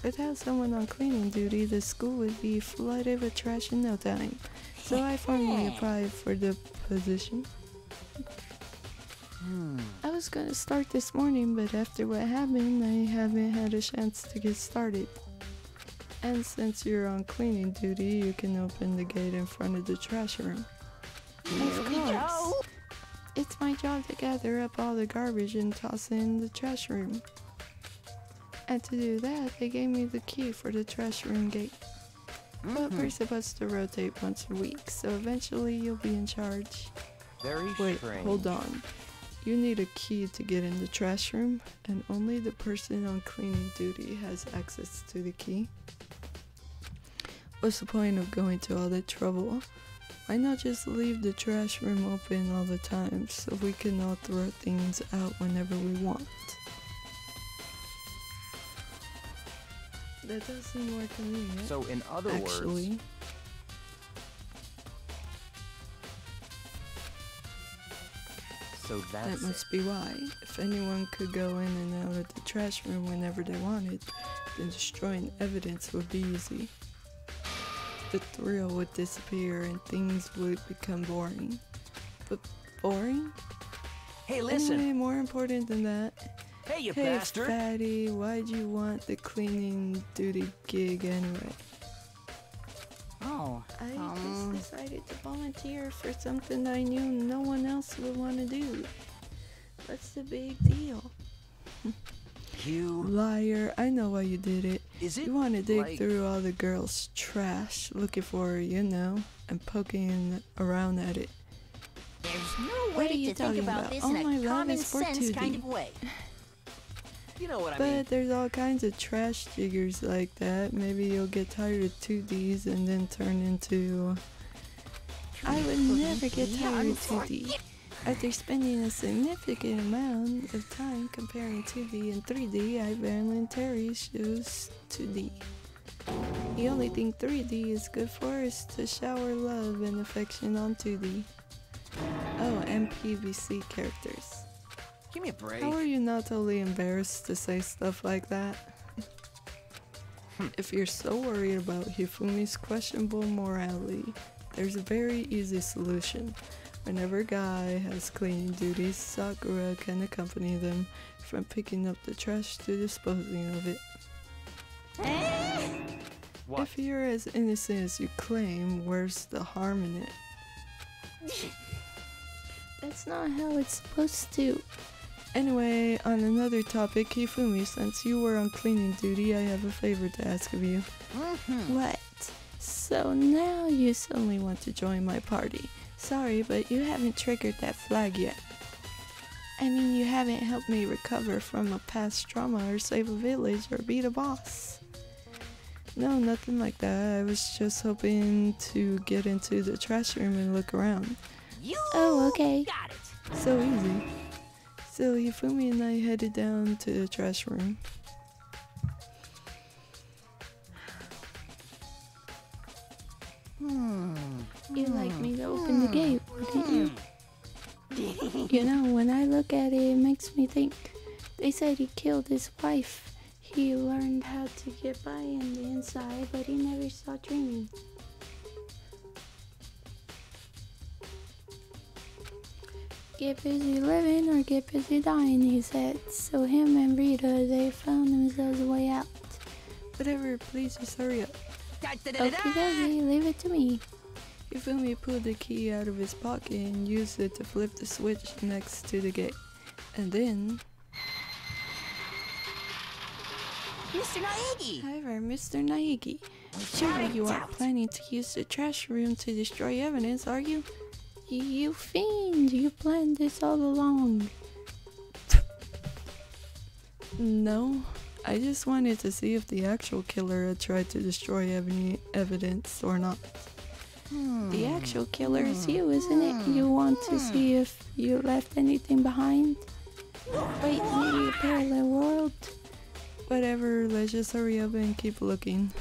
Without someone on cleaning duty, the school would be flooded with trash in no time. So I formally applied for the position. I was gonna start this morning, but after what happened, I haven't had a chance to get started. And since you're on cleaning duty, you can open the gate in front of the trash room. Of course. It's my job to gather up all the garbage and toss it in the trash room. And to do that, they gave me the key for the trash room gate. But we're supposed to rotate once a week, so eventually you'll be in charge. Very Wait, strange. hold on. You need a key to get in the trash room, and only the person on cleaning duty has access to the key. What's the point of going to all that trouble? Why not just leave the trash room open all the time so we can all throw things out whenever we want? That does seem more convenient. So in other actually. words, so That that's must be why. If anyone could go in and out of the trash room whenever they wanted, then destroying evidence would be easy. The thrill would disappear and things would become boring. But boring? Hey, listen. Anyway, more important than that. Hey, you Hey, bastard! fatty, why'd you want the cleaning duty gig anyway? Oh, I just decided to volunteer for something I knew no one else would want to do. What's the big deal? You Liar, I know why you did it. Is it You want to dig like- through all the girls' trash, looking for, and poking around at it. There's no What way are you to think talking about about? this All in my a love common is for sense 2D. kind of way. You know what I mean? But there's all kinds of trash diggers like that. Maybe you'll get tired of 2Ds and then turn into... I would never get tired of 2D. After spending a significant amount of time comparing 2D and 3D, I voluntarily choose 2D. The only thing 3D is good for is to shower love and affection on 2D. Oh, and PVC characters. Give me a break. How are you not totally embarrassed to say stuff like that? If you're so worried about Hifumi's questionable morality, there's a very easy solution. Whenever a guy has cleaning duties, Sakura can accompany them from picking up the trash to disposing of it. What? If you're as innocent as you claim, where's the harm in it? That's not how it's supposed to. Anyway, on another topic, Hifumi, since you were on cleaning duty, I have a favor to ask of you. What? So now you suddenly want to join my party. Sorry, but you haven't triggered that flag yet. I mean, you haven't helped me recover from a past trauma or save a village or beat a boss. No, nothing like that. I was just hoping to get into the trash room and look around. Oh, okay. Got it. So easy. So Hifumi and I headed down to the trash room. You'd like me to open the gate, wouldn't you? You know, when I look at it, it makes me think. They said he killed his wife. He learned how to get by on the inside, but he never stopped dreaming. Get busy living or get busy dying, he said. So him and Rita, they found themselves a way out. Whatever, please just hurry up. Okie dokie, leave it to me. Hifumi pulled the key out of his pocket and used it to flip the switch next to the gate. And then... Mr. Naegi! However, Mr. Naegi, surely you aren't planning to use the trash room to destroy evidence, are you? You fiend, you planned this all along. No, I just wanted to see if the actual killer had tried to destroy evidence or not. The actual killer is you, isn't it? You want to see if you left anything behind? Wait, maybe a parallel world? Whatever, let's just hurry up and keep looking.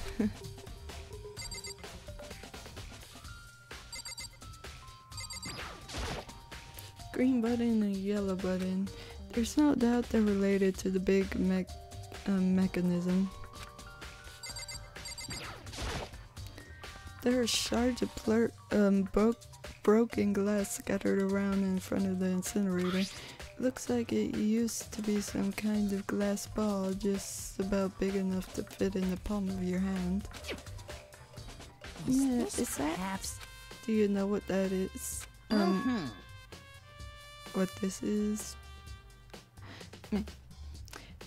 Green button and yellow button. There's no doubt they're related to the big mechanism. There are shards of broken glass scattered around in front of the incinerator. Looks like it used to be some kind of glass ball, just about big enough to fit in the palm of your hand. Yeah, is that? Perhaps... Do you know what that is? What this is?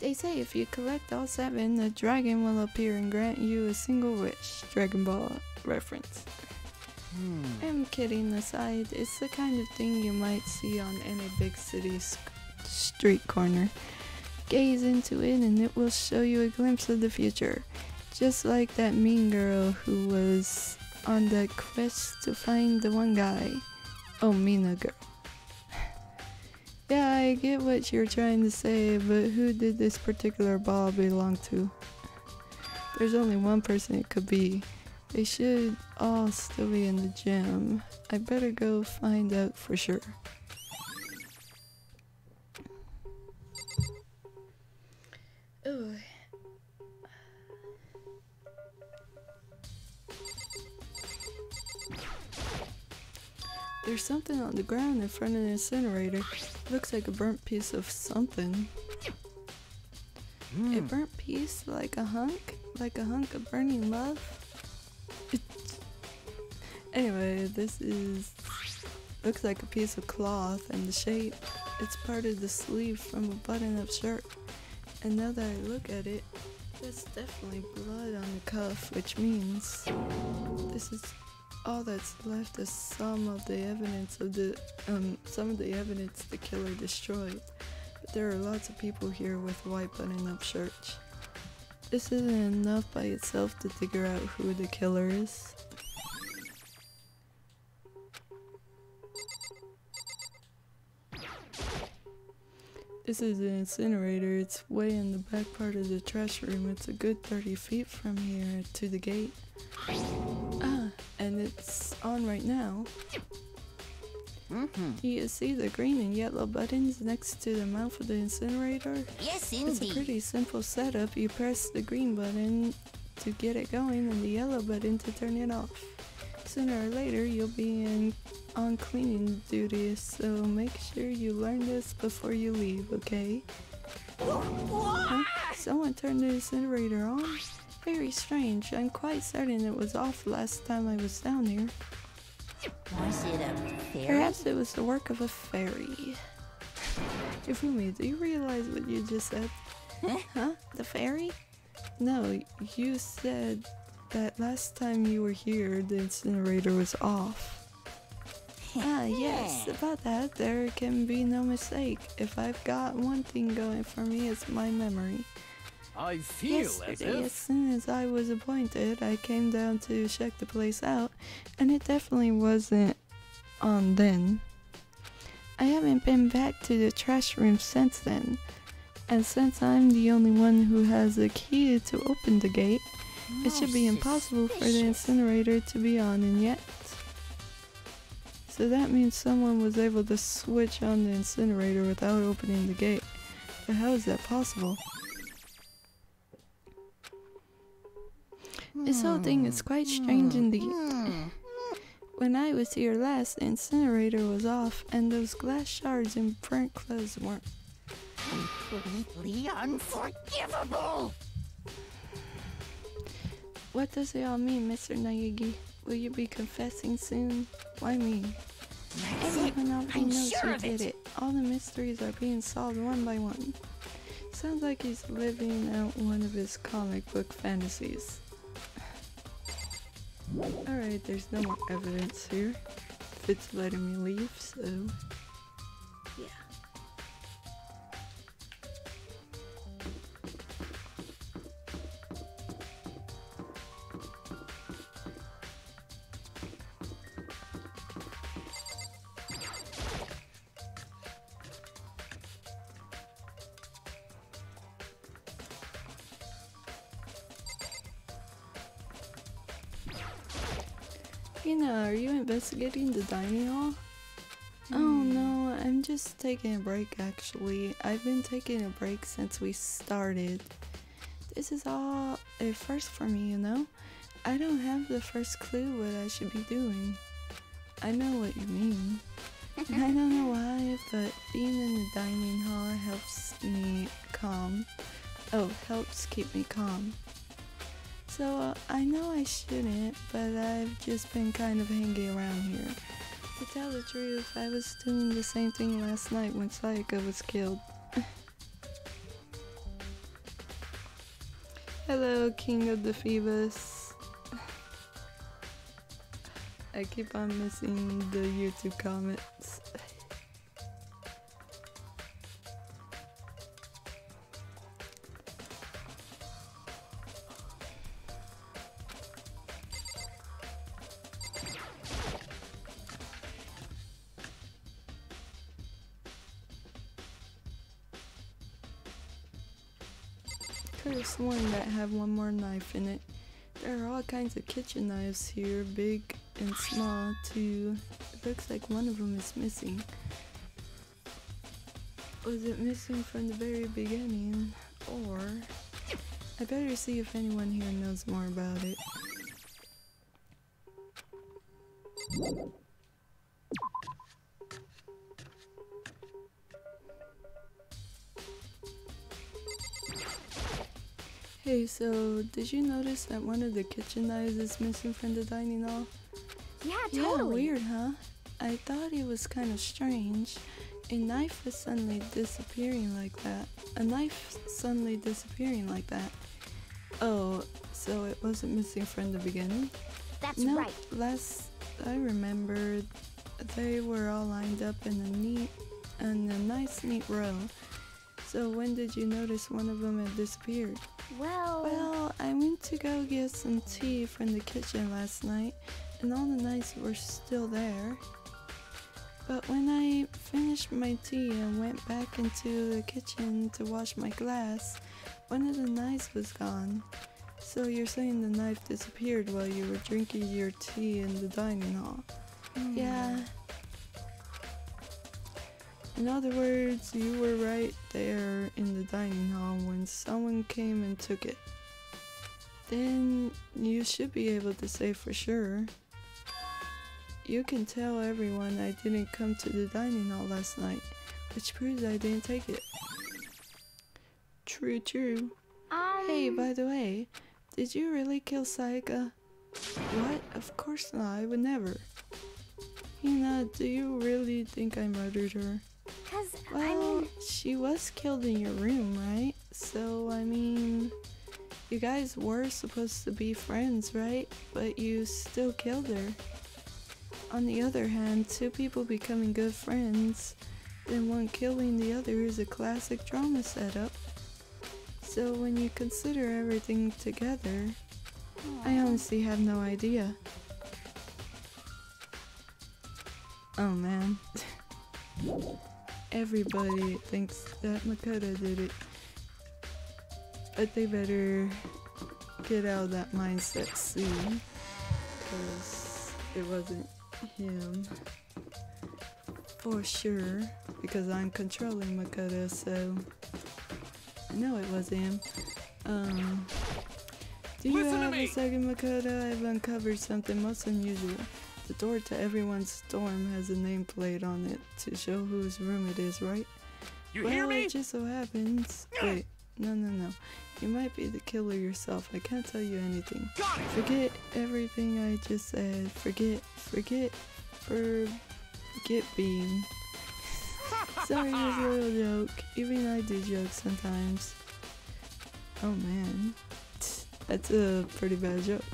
They say if you collect all 7, a dragon will appear and grant you a single wish. Dragon Ball reference. I'm kidding aside, it's the kind of thing you might see on any big city street corner. Gaze into it and it will show you a glimpse of the future. Just like that mean girl who was on that quest to find the one guy. Oh, Mina girl. Yeah, I get what you're trying to say, but who did this particular ball belong to? There's only one person it could be. They should all still be in the gym. I better go find out for sure. Ugh. There's something on the ground in front of the incinerator. Looks like a burnt piece of something. A burnt piece? Like a hunk? Like a hunk of burning love? Anyway, this is... looks like a piece of cloth, and the shape, it's part of the sleeve from a button-up shirt. And now that I look at it, there's definitely blood on the cuff, which means this is all that's left is some of the evidence the killer destroyed. But there are lots of people here with white button-up shirts. This isn't enough by itself to figure out who the killer is. This is an incinerator. It's way in the back part of the trash room. It's a good 30 feet from here to the gate. And it's on right now. Do you see the green and yellow buttons next to the mouth of the incinerator? Yes, indeed. It's a pretty simple setup. You press the green button to get it going and the yellow button to turn it off. Sooner or later, you'll be on cleaning duty, so make sure you learn this before you leave, okay? Huh? Someone turned the incinerator on? Very strange. I'm quite certain it was off last time I was down here. Was it a fairy? Perhaps it was the work of a fairy. Hifumi, do you realize what you just said? Huh? The fairy? No, you said that last time you were here, the incinerator was off. Ah, yes, about that, there can be no mistake. If I've got one thing going for me, it's my memory. I feel Yesterday, as soon as I was appointed, I came down to check the place out, and it definitely wasn't on then. I haven't been back to the trash room since then, and since I'm the only one who has a key to open the gate, it should be impossible for the incinerator to be on and yet. So that means someone was able to switch on the incinerator without opening the gate. But how is that possible? This whole thing is quite strange indeed. When I was here last, the incinerator was off and those glass shards in burnt clothes weren't. Completely unforgivable! What does it all mean, Mr. Naegi? Will you be confessing soon? Why me? Everyone already knows you did it. All the mysteries are being solved one by one. Sounds like he's living out one of his comic book fantasies. Alright, there's no more evidence here. Fitz letting me leave, so... yeah. Are you investigating the dining hall? Oh no, I'm just taking a break actually. I've been taking a break since we started. This is all a first for me, you know? I don't have the first clue what I should be doing. I know what you mean. And I don't know why, but being in the dining hall helps me calm. Oh, helps keep me calm. So, I know I shouldn't, but I've just been kind of hanging around here. To tell the truth, I was doing the same thing last night when Sayaka was killed. Hello, King of the Phoebus. I keep on missing the YouTube comments. Could have sworn that had one more knife in it. There are all kinds of kitchen knives here, big and small too. It looks like one of them is missing. Was it missing from the very beginning? Or... I better see if anyone here knows more about it. Hey, so did you notice that one of the kitchen knives is missing from the dining hall? Yeah, totally. Yeah, weird, huh? I thought it was kind of strange. A knife is suddenly disappearing like that. A knife suddenly disappearing like that. Oh, so it wasn't missing from the beginning? That's no, right. Last I remembered, they were all lined up in a nice neat row. So when did you notice one of them had disappeared? Well, I went to go get some tea from the kitchen last night, and all the knives were still there. But when I finished my tea and went back into the kitchen to wash my glass, one of the knives was gone. So you're saying the knife disappeared while you were drinking your tea in the dining hall? Yeah. In other words, you were right there in the dining hall when someone came and took it. Then you should be able to say for sure. You can tell everyone I didn't come to the dining hall last night, which proves I didn't take it. True, true. Hey, by the way, did you really kill Sayaka? What? Of course not, I would never. Hina, do you really think I murdered her? Well, she was killed in your room, right? So, I mean, you guys were supposed to be friends, right? But you still killed her. On the other hand, two people becoming good friends, then one killing the other is a classic drama setup. So when you consider everything together, I honestly have no idea. Oh man. Everybody thinks that Makoto did it. But they better get out of that mindset soon. Because it wasn't him. For sure. Because I'm controlling Makoto, so I know it was him. Do you have a second, Makoto? I've uncovered something most unusual. The door to everyone's dorm has a nameplate on it to show whose room it is, right? You hear me? It just so happens. Wait, no. You might be the killer yourself. I can't tell you anything. Forget everything I just said. Forget being. Sorry, it was a little joke. Even I do jokes sometimes. Oh man. That's a pretty bad joke.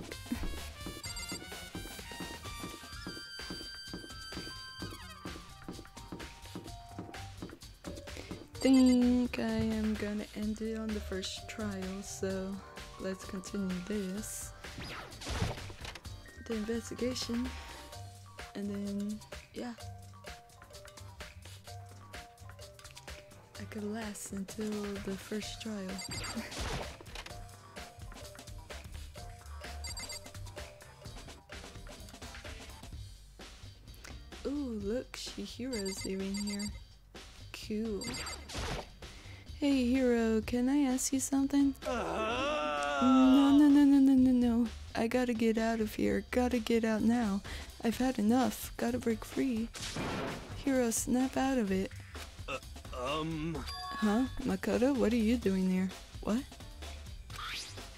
Think I am gonna end it on the first trial, so let's continue this. The investigation, and then, yeah. I could last until the first trial. Ooh, look, Chihiro's even here. Cool. Hey, Hiro, can I ask you something? No. I gotta get out of here. Gotta get out now. I've had enough. Gotta break free. Hiro, snap out of it. Huh? Makoto, what are you doing here? What?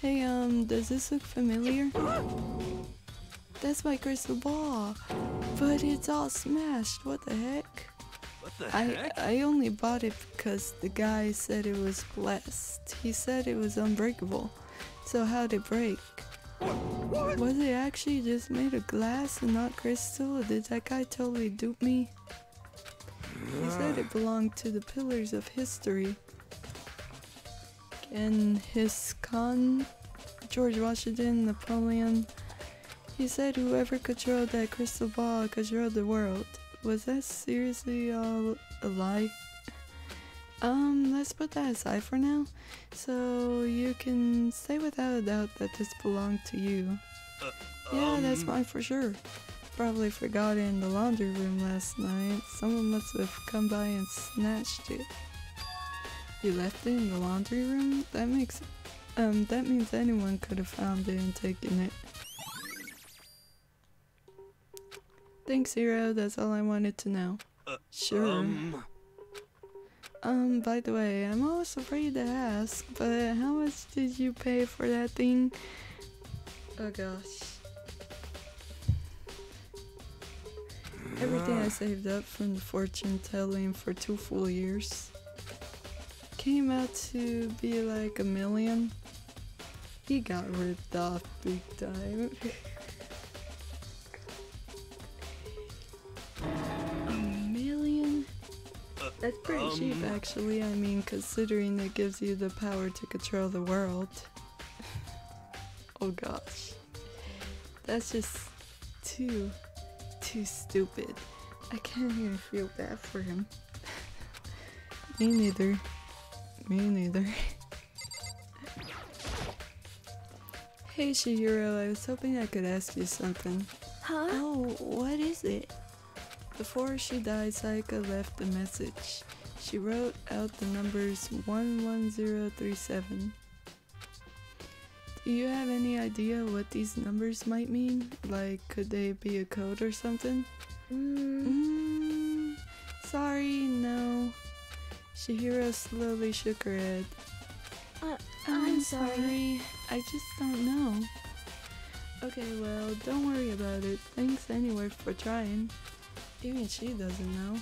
Hey, does this look familiar? That's my crystal ball. But it's all smashed. What the heck? What the heck? I only bought it because the guy said it was blessed. He said it was unbreakable. So how'd it break? What? Was it actually just made of glass and not crystal? Or did that guy totally dupe me? He said it belonged to the pillars of history. And his Khan, George Washington, Napoleon. He said whoever controlled that crystal ball controlled the world. Was that seriously all a lie? Let's put that aside for now. So you can say without a doubt that this belonged to you. Yeah, that's mine for sure. Probably forgot it in the laundry room last night. Someone must have come by and snatched it. You left it in the laundry room? That means anyone could have found it and taken it. Thanks, Hiro. That's all I wanted to know. Sure. By the way, I'm always afraid to ask, but how much did you pay for that thing? Oh gosh. Everything I saved up from the fortune telling for 2 full years came out to be like $1 million. He got ripped off big time. $1 million? That's pretty cheap actually, I mean considering it gives you the power to control the world. Oh gosh. That's just too stupid. I can't even feel bad for him. Me neither. Hey Chihiro, I was hoping I could ask you something. Huh? Oh, what is it? Before she died, Sayaka left a message. She wrote out the numbers 11037. Do you have any idea what these numbers might mean? Like, could they be a code or something? Sorry, no. Chihiro slowly shook her head. I'm sorry. I just don't know. Okay, well, don't worry about it. Thanks anyway for trying. Even she doesn't know.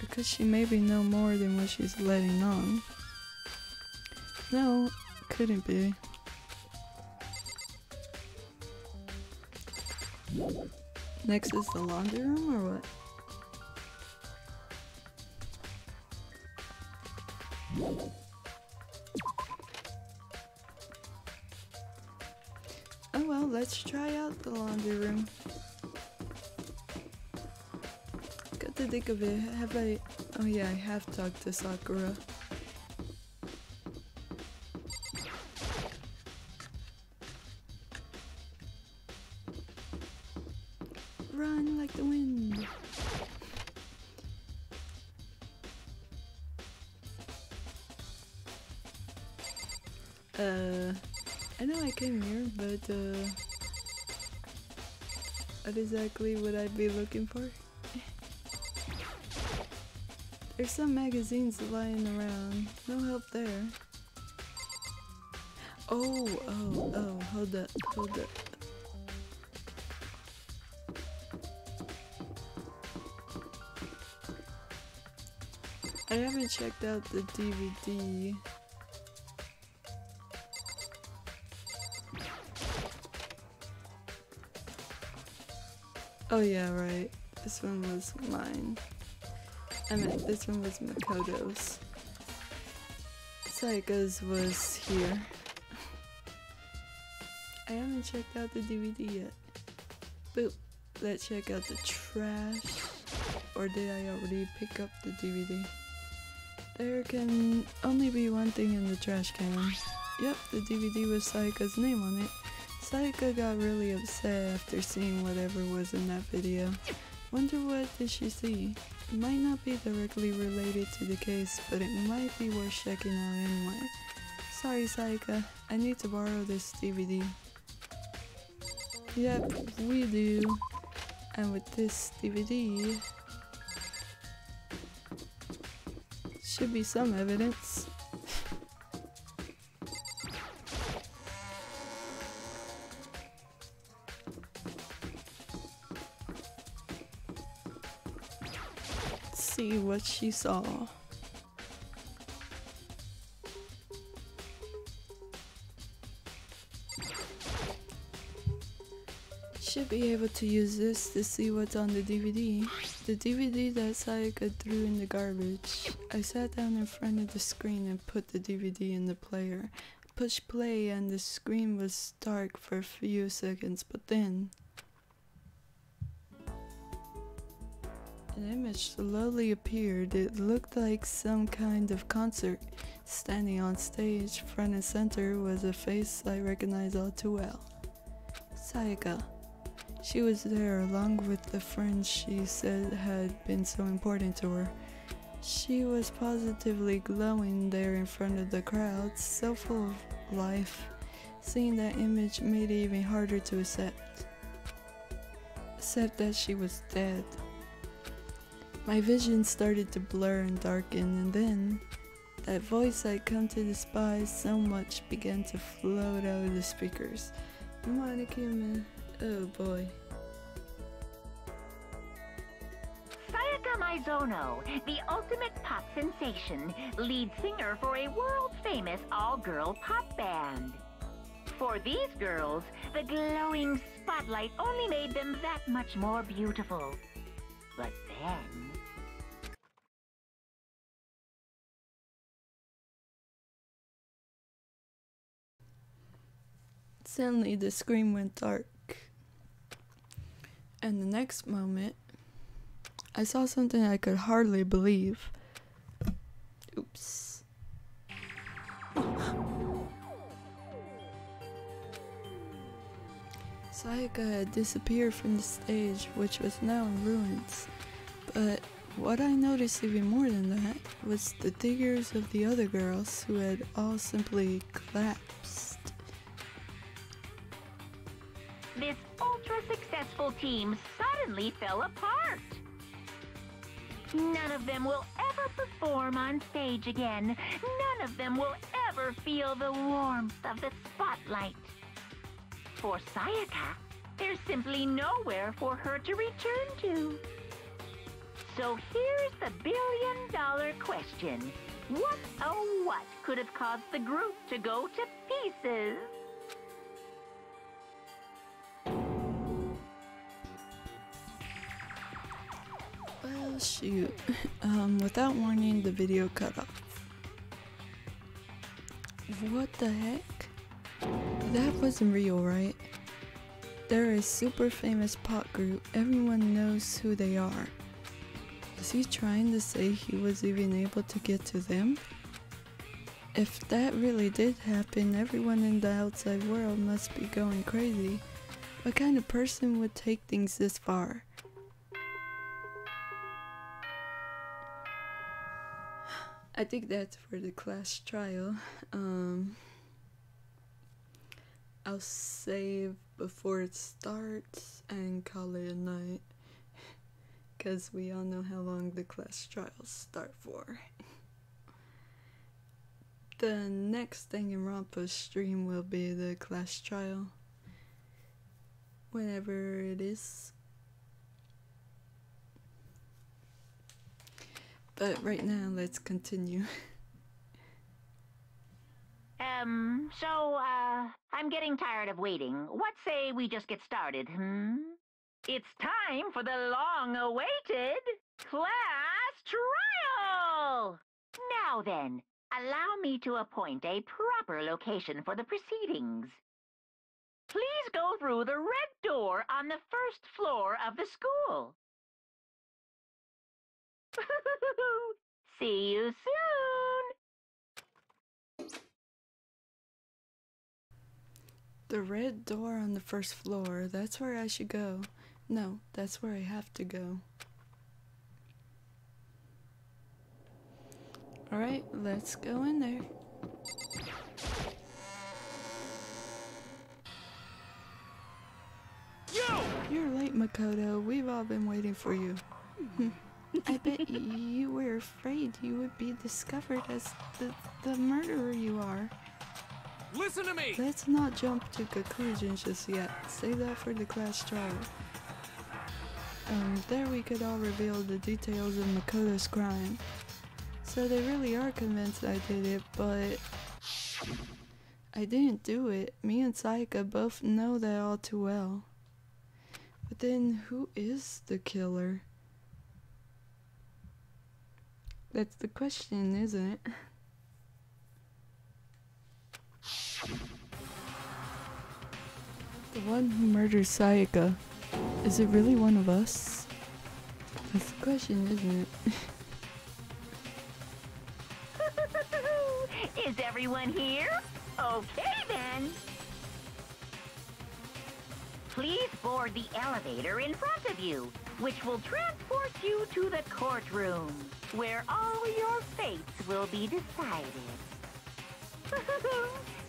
Because she maybe know more than what she's letting on. No, couldn't be. Next is the laundry room or what? Oh well, let's try out the laundry room. Got to think of it, have I... Oh yeah, I have talked to Sakura. Run like the wind. I know I came here, but what exactly would I be looking for? There's some magazines lying around. No help there. Oh, hold up. I haven't checked out the DVD. Oh yeah, right. This one was mine. I meant this one was Makoto's. Sayaka's was here. I haven't checked out the DVD yet. Boop. Let's check out the trash. Or did I already pick up the DVD? There can only be one thing in the trash can. Yep, the DVD with Sayaka's name on it. Sayaka got really upset after seeing whatever was in that video. Wonder what did she see? It might not be directly related to the case, but it might be worth checking out anyway. Sorry Sayaka, I need to borrow this DVD. Yep, we do. And with this DVD, should be some evidence. See what she saw. Should be able to use this to see what's on the DVD. The DVD that Sayaka threw in the garbage. I sat down in front of the screen and put the DVD in the player. Push play and the screen was dark for a few seconds, but then an image slowly appeared. It looked like some kind of concert. Standing on stage, front and center, was a face I recognized all too well. Sayaka. She was there along with the friends she said had been so important to her. She was positively glowing there in front of the crowd, so full of life. Seeing that image made it even harder to accept. Except that she was dead. My vision started to blur and darken, and then that voice I'd come to despise so much began to float out of the speakers. Monokuma, oh boy. Sayaka Maizono, the ultimate pop sensation, lead singer for a world-famous all-girl pop band. For these girls, the glowing spotlight only made them that much more beautiful. But then... Suddenly the screen went dark. And the next moment, I saw something I could hardly believe. Oops. Sayaka had disappeared from the stage, which was now in ruins. But what I noticed even more than that was the figures of the other girls who had all simply collapsed. This ultra-successful team suddenly fell apart. None of them will ever perform on stage again. None of them will ever feel the warmth of the spotlight. For Sayaka, there's simply nowhere for her to return to. So here's the billion-dollar question. What, oh what, could have caused the group to go to pieces? Oh shoot. Without warning, the video cut off. What the heck? That wasn't real, right? They're a super famous pop group. Everyone knows who they are. Is he trying to say he was even able to get to them? If that really did happen, everyone in the outside world must be going crazy. What kind of person would take things this far? I think that's for the class trial. I'll save before it starts and call it a night. Because we all know how long the class trials start for. The next Danganronpa stream will be the class trial. Whenever it is. But right now, let's continue. I'm getting tired of waiting. What say we just get started, It's time for the long-awaited class trial! Now then, allow me to appoint a proper location for the proceedings. Please go through the red door on the first floor of the school. See you soon! The red door on the first floor, that's where I should go. No, that's where I have to go. Alright, let's go in there. You're late, Makoto. We've all been waiting for you. I bet you were afraid you would be discovered as the murderer you are. Listen to me! Let's not jump to conclusions just yet. Save that for the class trial. There we could all reveal the details of Makoto's crime. So they really are convinced I did it, but I didn't do it. Me and Sayaka both know that all too well. But then who is the killer? That's the question, isn't it? The one who murdered Sayaka. Is it really one of us? That's the question, isn't it? Is everyone here? Okay then. Please board the elevator in front of you, which will transport you to the courtroom, where all your fates will be decided.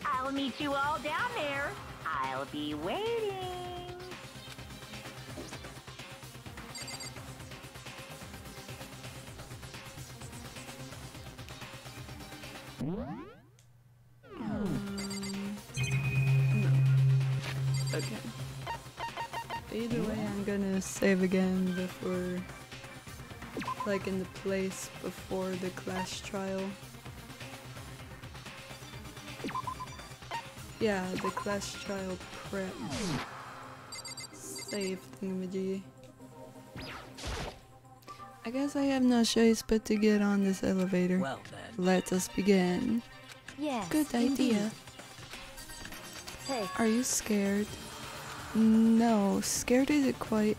I'll meet you all down there. I'll be waiting. No. Okay. Either way, I'm gonna save again before, like in the place before the class trial. Yeah, the class trial prep. Save thingamajiggy. I guess I have no choice but to get on this elevator. Well then. Let us begin. Yes. Good idea. Hey. Are you scared? No, scared isn't quite.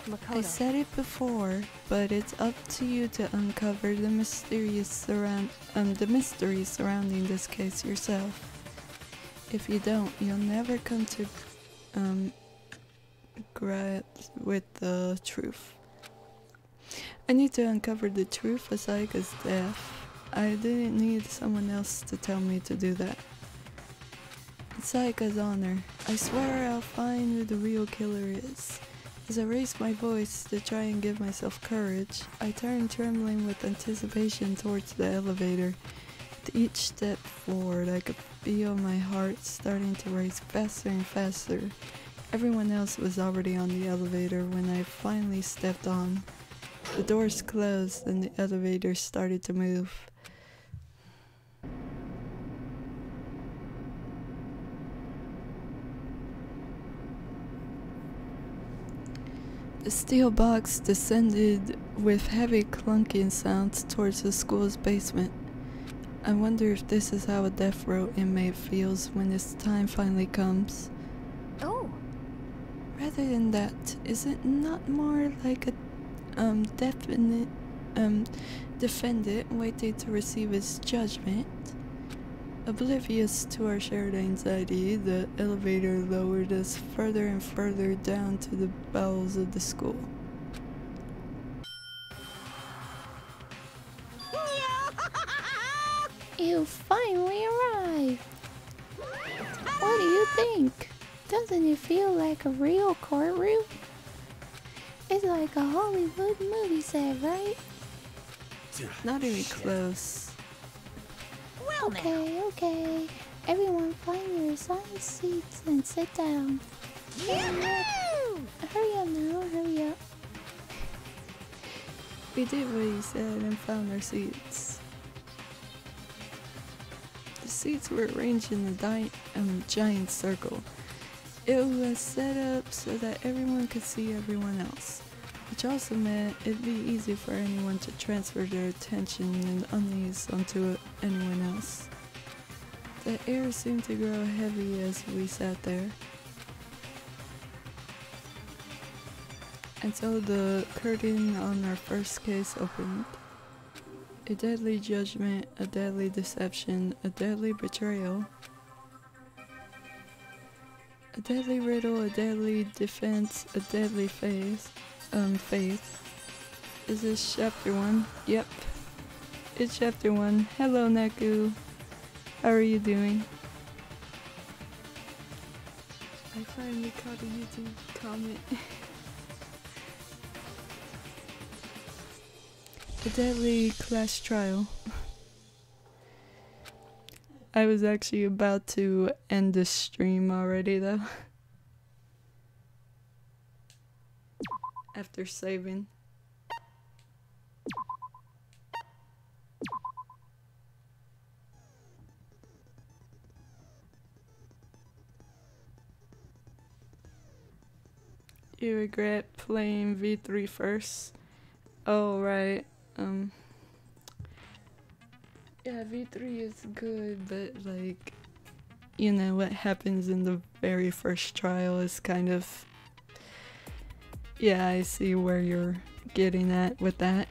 Makoto. I said it before, but it's up to you to uncover the mystery surrounding this case yourself. If you don't, you'll never come to grips with the truth. I need to uncover the truth of Sayaka's death. I didn't need someone else to tell me to do that. It's Sayaka's honor. I swear I'll find who the real killer is. As I raised my voice to try and give myself courage, I turned trembling with anticipation towards the elevator. With each step forward, I could feel my heart starting to race faster and faster. Everyone else was already on the elevator when I finally stepped on. The doors closed and the elevator started to move. The steel box descended with heavy clunking sounds towards the school's basement. I wonder if this is how a death row inmate feels when its time finally comes. Oh. Rather than that, is it not more like a definite defendant waiting to receive his judgment? Oblivious to our shared anxiety, the elevator lowered us further and further down to the bowels of the school. You finally arrived! What do you think? Doesn't it feel like a real courtroom? It's like a Hollywood movie set, right? Not even close. Well, Okay. Everyone find your assigned seats and sit down. Hurry up now, hurry up. We did what he said and found our seats. The seats were arranged in a giant circle. It was set up so that everyone could see everyone else, which also meant it'd be easy for anyone to transfer their attention and unease onto anyone else. The air seemed to grow heavy as we sat there. And so the curtain on our first case opened. A deadly judgment, a deadly deception, a deadly betrayal. A deadly riddle, a deadly defense, a deadly faith. Is this chapter 1? Yep. It's chapter 1. Hello, Neku. How are you doing? I finally caught a YouTube comment. A deadly class trial. I was actually about to end the stream already though. After saving. You regret playing V3 first? Oh, right. Yeah, V3 is good, but like, you know, what happens in the very first trial is kind of, yeah, I see where you're getting at with that.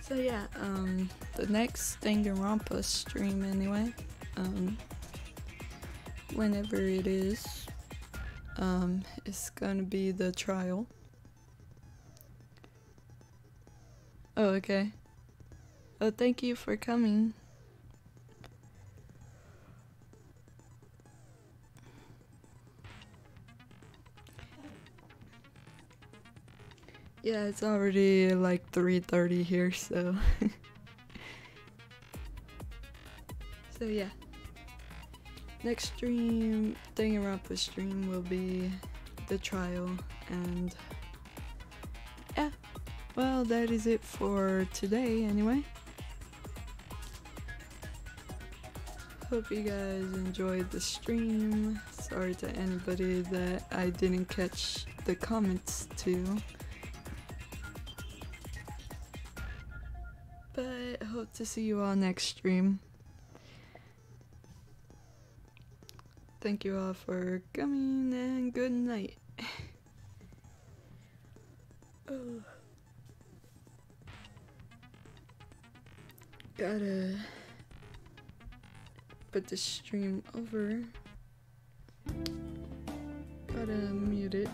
So yeah, the next Danganronpa stream anyway, whenever it is, it's gonna be the trial. Oh, okay. Oh, thank you for coming. Yeah, it's already like 3:30 here, so so yeah. Next stream, Danganronpa stream, will be the trial, and yeah. Well, that is it for today anyway. Hope you guys enjoyed the stream. Sorry to anybody that I didn't catch the comments to. But hope to see you all next stream. Thank you all for coming and good night. Oh. Gotta put the stream over. Gotta mute it.